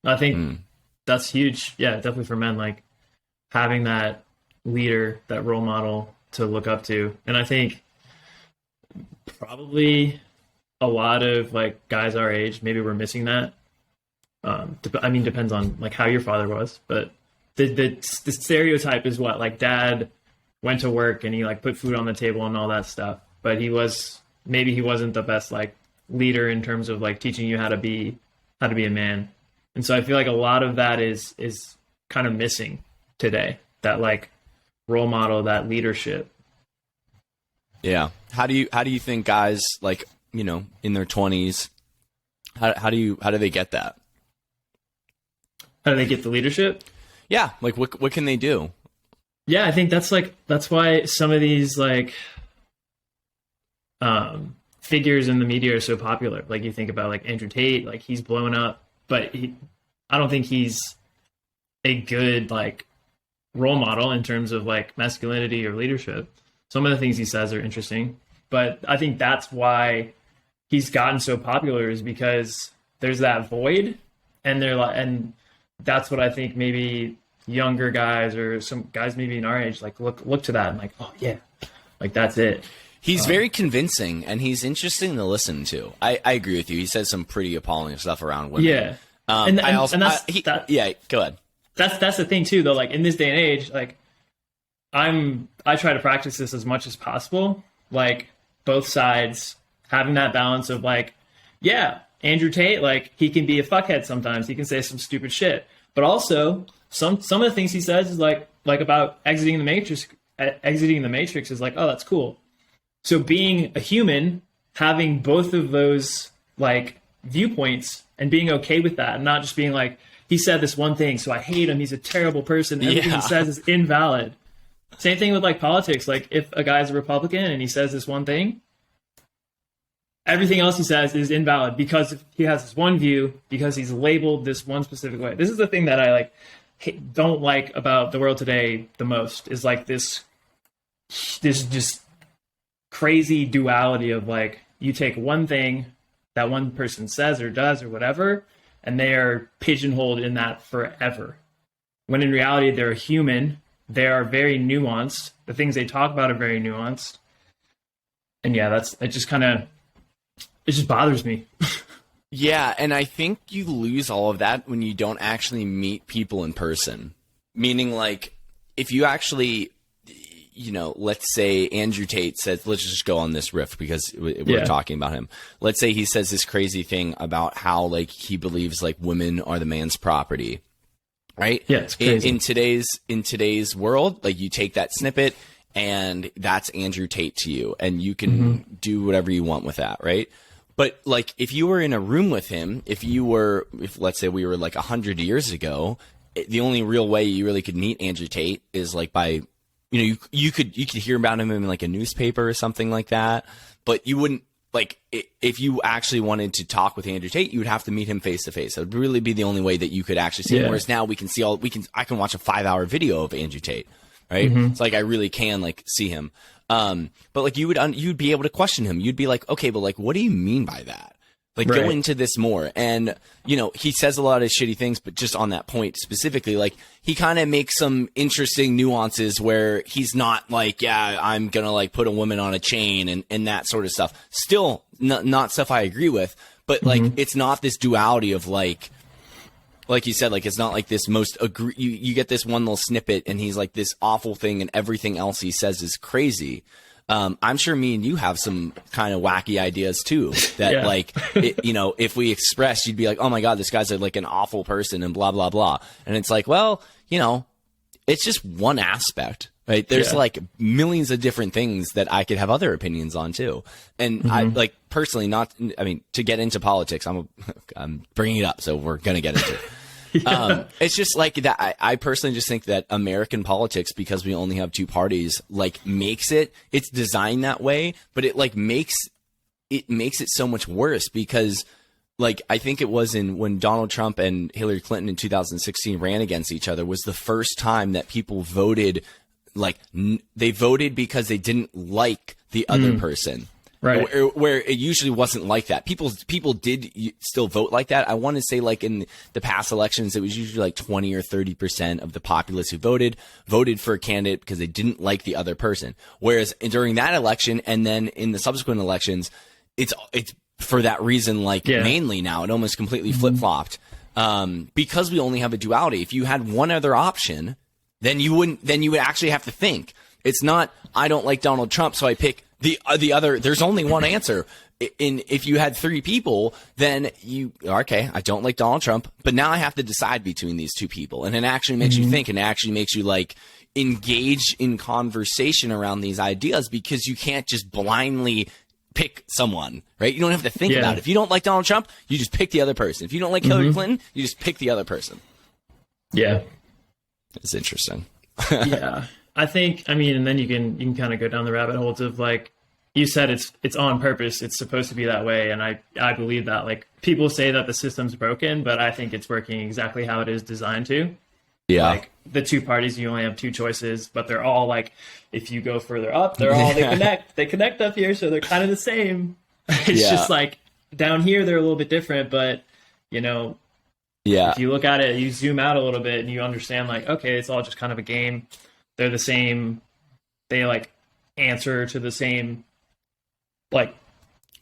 I think, that's huge. Yeah, definitely for men, like having that leader, that role model to look up to. And I think probably a lot of like guys our age, maybe we're missing that. I mean, depends on like how your father was, but the stereotype is what, like dad went to work and he like put food on the table and all that stuff, but he wasn't the best like leader in terms of like teaching you how to be a man. And so I feel like a lot of that is kind of missing today, that like role model, that leadership. Yeah. How do you think guys like, you know, in their 20s, how do they get that? How do they get the leadership? Yeah, like what can they do? Yeah, I think that's why some of these like figures in the media are so popular. Like you think about like Andrew Tate, like he's blown up, but I don't think he's a good like role model in terms of like masculinity or leadership. Some of the things he says are interesting, but I think that's why he's gotten so popular, is because there's that void, and that's what I think maybe younger guys or some guys maybe in our age like look to that and like, oh yeah, like that's it. He's very convincing and he's interesting to listen to. I agree with you. He says some pretty appalling stuff around women. Yeah. Yeah, go ahead. That's the thing too, though. Like in this day and age, like I try to practice this as much as possible. Like both sides having that balance of like, yeah, Andrew Tate, like he can be a fuckhead sometimes. He can say some stupid shit, but also some of the things he says is like about exiting the matrix. Exiting the matrix is like, oh, that's cool. So being a human, having both of those like viewpoints and being okay with that, and not just being like, he said this one thing, so I hate him. He's a terrible person. Everything he says is invalid. Same thing with like politics. Like if a guy's a Republican and he says this one thing, everything else he says is invalid because he has this one view, because he's labeled this one specific way. This is the thing that I like don't like about the world today the most, is like this just crazy duality of like, you take one thing that one person says or does or whatever, and they are pigeonholed in that forever. When in reality, they're a human. They are very nuanced. The things they talk about are very nuanced. And yeah, it just bothers me. Yeah, and I think you lose all of that when you don't actually meet people in person. Meaning, like, if you actually, you know, let's say Andrew Tate says, let's just go on this riff because we're talking about him. Let's say he says this crazy thing about how, like, he believes, like, women are the man's property, right? Yeah, it's crazy. In today's world, like, you take that snippet and that's Andrew Tate to you, and you can do whatever you want with that, right? But like, if you were in a room with him, if let's say we were like 100 years ago, the only real way you really could meet Andrew Tate is like by, you know, you could hear about him in like a newspaper or something like that, but you wouldn't, like, if you actually wanted to talk with Andrew Tate, you would have to meet him face to face. That would really be the only way that you could actually see him. Whereas now I can watch a 5-hour video of Andrew Tate, right? It's like, I really can like see him. But like you'd be able to question him. You'd be like, okay, but like, what do you mean by that? Like, go into this more. And, you know, he says a lot of shitty things, but just on that point specifically, like, he kind of makes some interesting nuances where he's not like, yeah, I'm going to like put a woman on a chain and that sort of stuff. Still not stuff I agree with, but like, it's not this duality of like you said, like, it's not like this you get this one little snippet and he's like this awful thing and everything else he says is crazy. I'm sure me and you have some kind of wacky ideas too that like, you know, if we express, you'd be like, oh my God, this guy's like an awful person and blah, blah, blah. And it's like, well, you know, it's just one aspect, right? There's like millions of different things that I could have other opinions on too. And I like personally to get into politics, I'm bringing it up. So we're going to get into it. It's just like that. I personally just think that American politics, because we only have two parties, like it's designed that way, but it like makes it so much worse because like, I think it was when Donald Trump and Hillary Clinton in 2016 ran against each other was the first time that people voted, like they voted because they didn't like the other person. Right. Where it usually wasn't like that. People did still vote like that. I want to say like in the past elections, it was usually like 20 or 30% of the populace who voted for a candidate because they didn't like the other person. Whereas during that election and then in the subsequent elections, it's for that reason, like mainly now it almost completely flip-flopped. because we only have a duality. If you had one other option, then you would actually have to think. It's not, I don't like Donald Trump, so I pick the other. There's only one answer. If you had three people, then okay, I don't like Donald Trump, but now I have to decide between these two people. And it actually makes you think, and it actually makes you like engage in conversation around these ideas, because you can't just blindly pick someone, right? You don't have to think about it. If you don't like Donald Trump, you just pick the other person. If you don't like Hillary Clinton, you just pick the other person. Yeah. It's interesting. Yeah. I mean, and then you can kind of go down the rabbit holes of like, you said it's on purpose. It's supposed to be that way. And I believe that. Like, people say that the system's broken, but I think it's working exactly how it is designed to. Yeah. Like, the two parties, you only have two choices, but they're all like, if you go further up, they connect up here. So they're kind of the same. It's just like down here, they're a little bit different, but if you look at it, you zoom out a little bit and you understand like, okay, it's all just kind of a game. They're the same. They like answer to the same, like,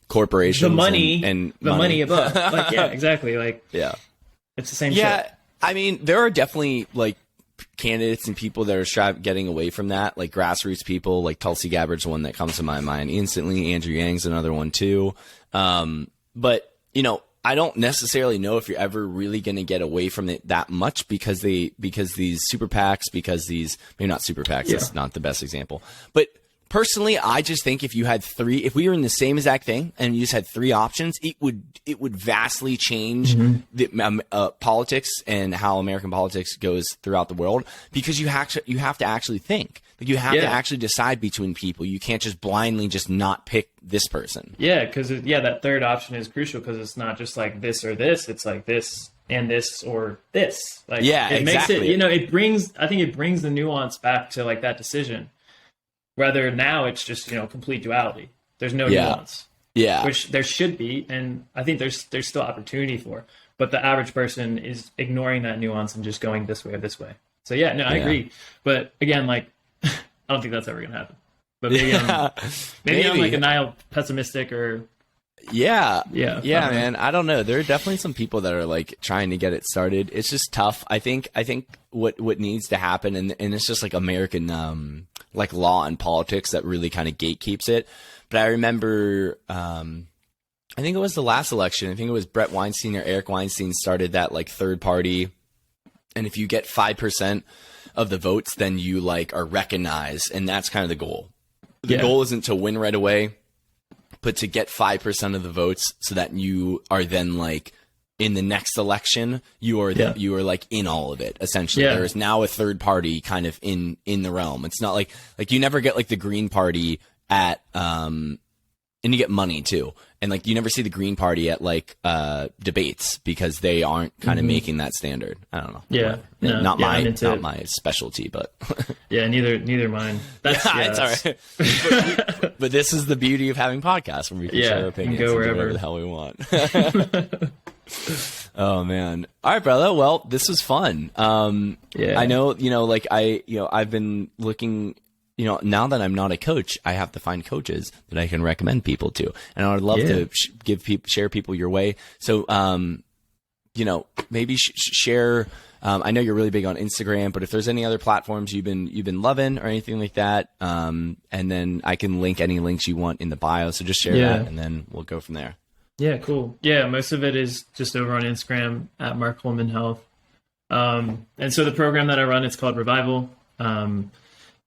corporations, the money and the money above. Like, yeah, exactly. Like, it's the same shit. I mean, there are definitely like candidates and people that are getting away from that, like grassroots people, like Tulsi Gabbard's one that comes to my mind instantly. Andrew Yang's another one too. But I don't necessarily know if you're ever really going to get away from it that much, because these super PACs, maybe not super PACs, that's not the best example, but personally, I just think if we were in the same exact thing and you just had three options, it would vastly change the politics and how American politics goes throughout the world, because you have to actually think. Like, you have to actually decide between people. You can't just blindly just not pick this person. Yeah, because that third option is crucial, because it's not just like this or this. It's like this and this or this. Like, it makes it. I think it brings the nuance back to like that decision. Whether now it's just, complete duality. There's no nuance. Yeah. Which there should be, and I think there's still opportunity for. But the average person is ignoring that nuance and just going this way or this way. So I agree. But again, like, I don't think that's ever gonna happen. But maybe I'm like a nihil pessimistic or man. I don't know. There are definitely some people that are like trying to get it started. It's just tough. I think what needs to happen, and it's just like American like law and politics that really kind of gatekeeps it. But I remember, I think it was the last election. I think it was Brett Weinstein or Eric Weinstein started that like third party. And if you get 5% of the votes, then you like are recognized. And that's kind of the goal. The goal isn't to win right away, but to get 5% of the votes so that you are then like in the next election, you are like in all of it. Essentially, there is now a third party kind of in the realm. It's not like you never get like the Green Party at and you get money too, and like you never see the Green Party at like debates, because they aren't kind of making that standard. I don't know. Not my specialty, but neither mine. That's it's all right. But this is the beauty of having podcasts, where we can share opinions and go wherever the hell we want. Oh man. All right, brother. Well, this was fun. I know, like I've been looking, now that I'm not a coach, I have to find coaches that I can recommend people to. And I would love to share people your way. So, maybe share, I know you're really big on Instagram, but if there's any other platforms you've been loving or anything like that, and then I can link any links you want in the bio. So just share that, and then we'll go from there. Yeah, cool. Yeah, most of it is just over on Instagram at Mark Holman Health. And so the program that I run, it's called Revival. And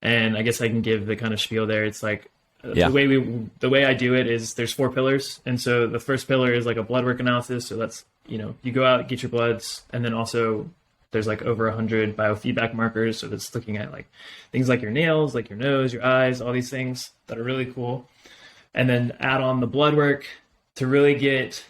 I guess I can give the kind of spiel there. It's like the way I do it is there's 4 pillars. And so the first pillar is like a blood work analysis. So that's, you go out, get your bloods, and then also there's like over 100 biofeedback markers. So that's looking at like things like your nails, like your nose, your eyes, all these things that are really cool. And then add on the blood work to really get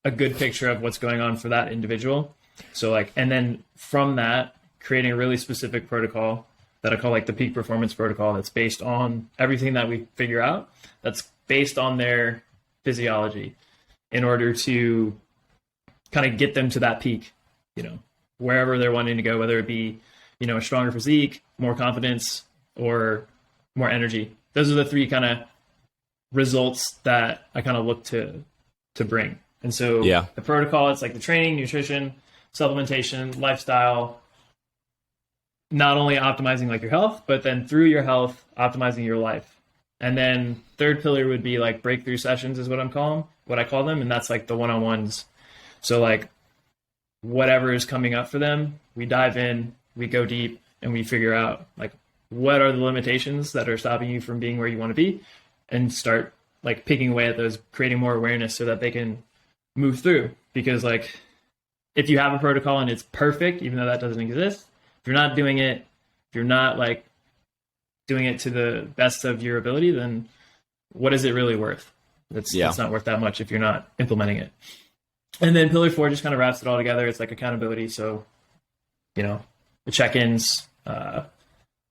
a good picture of what's going on for that individual. So like, and then from that, creating a really specific protocol that I call like the peak performance protocol, that's based on everything that we figure out, that's based on their physiology, in order to kind of get them to that peak, wherever they're wanting to go, whether it be, a stronger physique, more confidence, or more energy. Those are the 3 kind of results that I kind of look to bring. And so the protocol, it's like the training, nutrition, supplementation, lifestyle, not only optimizing like your health, but then through your health, optimizing your life. And then third pillar would be like breakthrough sessions is what I call them. And that's like the one-on-ones. So like whatever is coming up for them, we dive in, we go deep, and we figure out like what are the limitations that are stopping you from being where you want to be, and start like picking away at those, creating more awareness so that they can move through. Because like if you have a protocol and it's perfect, even though that doesn't exist, if you're not doing it, if you're not like doing it to the best of your ability, then what is it really worth? It's not worth that much if you're not implementing it. And then pillar 4 just kind of wraps it all together. It's like accountability. So, the check-ins,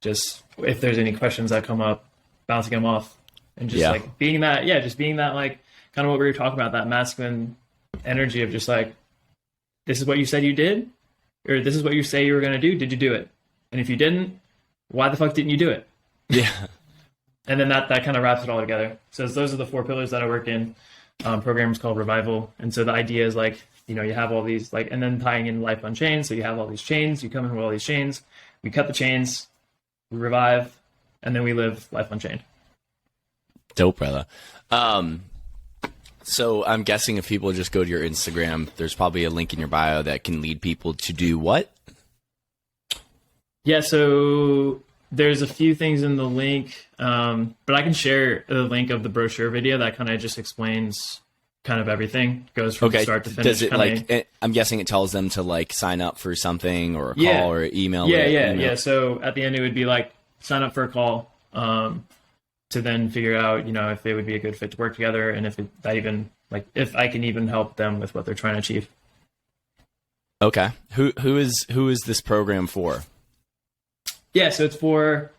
just if there's any questions that come up, bouncing them off, and just like being that like kind of what we were talking about, that masculine energy of just like, this is what you said you did, or this is what you say you were going to do. Did you do it? And if you didn't, why the fuck didn't you do it? Yeah. And then that kind of wraps it all together. So those are the 4 pillars that I work in. Program is called Revival. And so the idea is like, you have all these like, and then tying in Life Unchained. So you have all these chains, you come in with all these chains, we cut the chains, we revive, and then we live Life Unchained. Dope, brother. So I'm guessing if people just go to your Instagram, there's probably a link in your bio that can lead people to do what? Yeah, so there's a few things in the link, but I can share the link of the brochure video that kind of just explains kind of everything. Goes from start to finish. Does it I'm guessing it tells them to like sign up for something or a call or email? Yeah. So at the end, it would be like sign up for a call to then figure out, if they would be a good fit to work together, and if if I can even help them with what they're trying to achieve. Okay. Who is this program for? Yeah, so it's for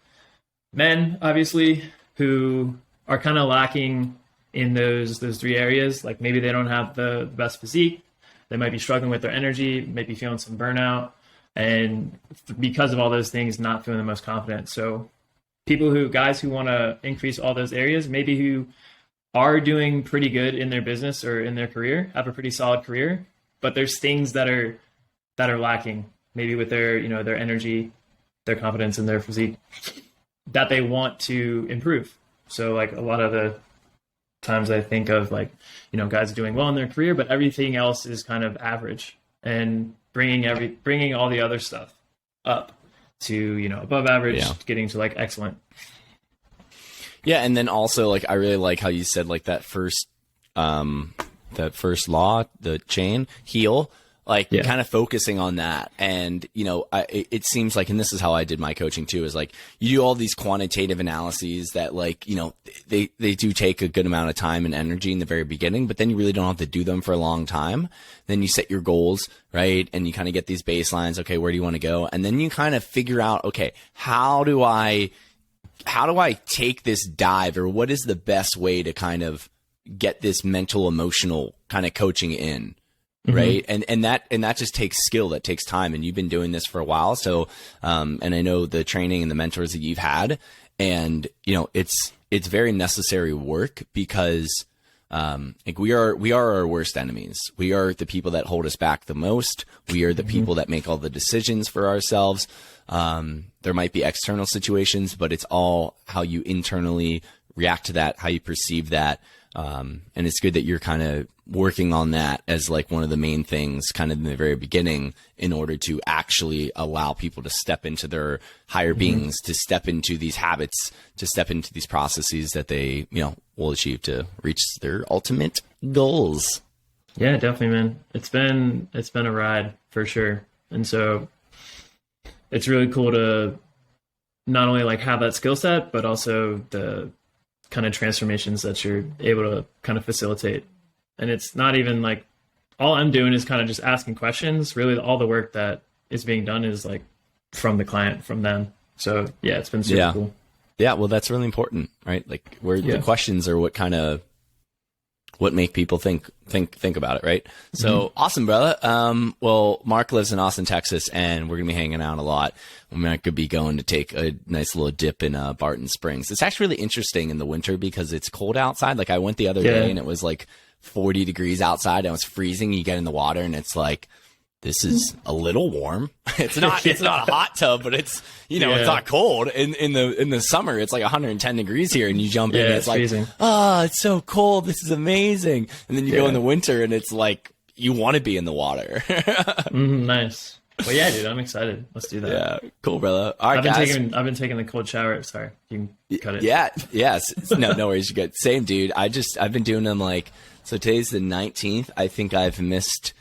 men, obviously, who are kind of lacking in those 3 areas. Like maybe they don't have the best physique. They might be struggling with their energy, maybe feeling some burnout. And because of all those things, not feeling the most confident. So guys who want to increase all those areas, maybe who are doing pretty good in their business or in their career, have a pretty solid career, but there's things that are lacking, maybe with their, their energy, their confidence in their physique, that they want to improve. So like a lot of the times I think of like, guys doing well in their career, but everything else is kind of average, and bringing all the other stuff up to, above average, getting to like excellent. Yeah. And then also like, I really like how you said like that first law, the chain, heal, like kind of focusing on that. And, it seems like, and this is how I did my coaching too, is like you do all these quantitative analyses that like, they do take a good amount of time and energy in the very beginning, but then you really don't have to do them for a long time. Then you set your goals, right? And you kind of get these baselines. Okay, where do you want to go? And then you kind of figure out, okay, how do I take this dive, or what is the best way to kind of get this mental, emotional kind of coaching in? Right. And that just takes skill. That takes time. And you've been doing this for a while. So, and I know the training and the mentors that you've had, and, it's very necessary work, because, like we are our worst enemies. We are the people that hold us back the most. We are the people that make all the decisions for ourselves. There might be external situations, but it's all how you internally react to that, how you perceive that. And it's good that you're kind of working on that as like one of the main things kind of in the very beginning, in order to actually allow people to step into their higher beings, to step into these habits, to step into these processes that they, will achieve to reach their ultimate goals. Yeah, definitely, man. It's been a ride for sure. And so it's really cool to not only like have that skill set, but also the kind of transformations that you're able to kind of facilitate. And it's not even like, all I'm doing is kind of just asking questions. Really, all the work that is being done is like from the client, from them. So yeah, it's been super cool. Yeah. Well, that's really important, right? Like the questions are what make people think about it. Right. So awesome, brother. Well, Mark lives in Austin, Texas, and we're going to be hanging out a lot. We might could be going to take a nice little dip in Barton Springs. It's actually really interesting in the winter because it's cold outside. Like I went the other day and it was like 40 degrees outside. I was freezing. You get in the water and it's like this is a little warm. It's not it's not a hot tub, but it's it's not cold. In the summer, it's like 110 degrees here, and you jump in, and it's like, freezing. it's so cold. This is amazing. And then you go in the winter, and it's like you want to be in the water. Nice. Well, yeah, dude, I'm excited. Let's do that. Yeah, cool, brother. All right, guys. I've been taking the cold shower. Sorry, you can cut it. Yeah, yes. No worries. You're good. Same, dude. I've been doing them like, so today's the 19th. I think I've missed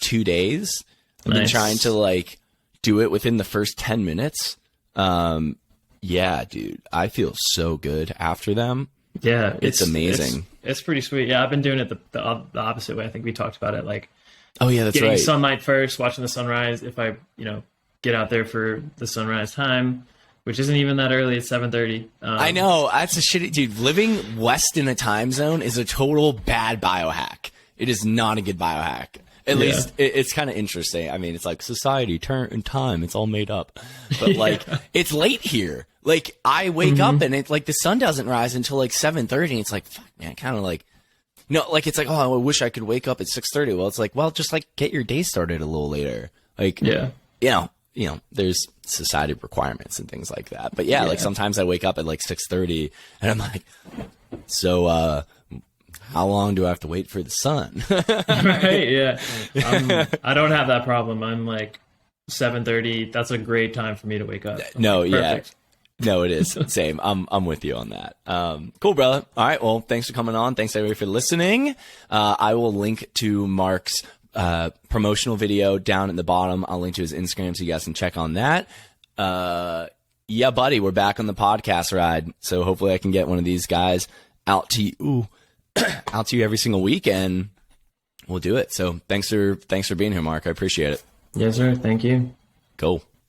2 days. I've been trying to like do it within the first 10 minutes. Yeah, dude, I feel so good after them. Yeah, it's amazing. It's pretty sweet. Yeah, I've been doing it the opposite way. I think we talked about it, like, oh yeah, that's getting right. sunlight first, watching the sunrise. If I, get out there for the sunrise time, which isn't even that early, it's 7:30. I know, that's a shitty, dude. Living west in a time zone is a total bad biohack. It is not a good biohack. At least it's kind of interesting. I mean, it's like society, turn and time, it's all made up. But like, it's late here. Like, I wake up and it's like the sun doesn't rise until like 7:30. It's like, fuck, man, kind of like, like it's like, oh, I wish I could wake up at 6:30. Well, it's like, well, just like get your day started a little later. Like, there's society requirements and things like that. But like sometimes I wake up at like 6:30 and I'm like, so, how long do I have to wait for the sun? Right. Yeah. I don't have that problem. I'm like 7:30. That's a great time for me to wake up. Perfect. No, it is. Same. I'm with you on that. Cool, brother. All right. Well, thanks for coming on. Thanks everybody for listening. I will link to Mark's promotional video down at the bottom. I'll link to his Instagram so you guys can check on that. Yeah, buddy, we're back on the podcast ride. So hopefully I can get one of these guys out to you every single week, and we'll do it. So thanks for being here, Mark. I appreciate it. Yes, sir. Thank you. Cool.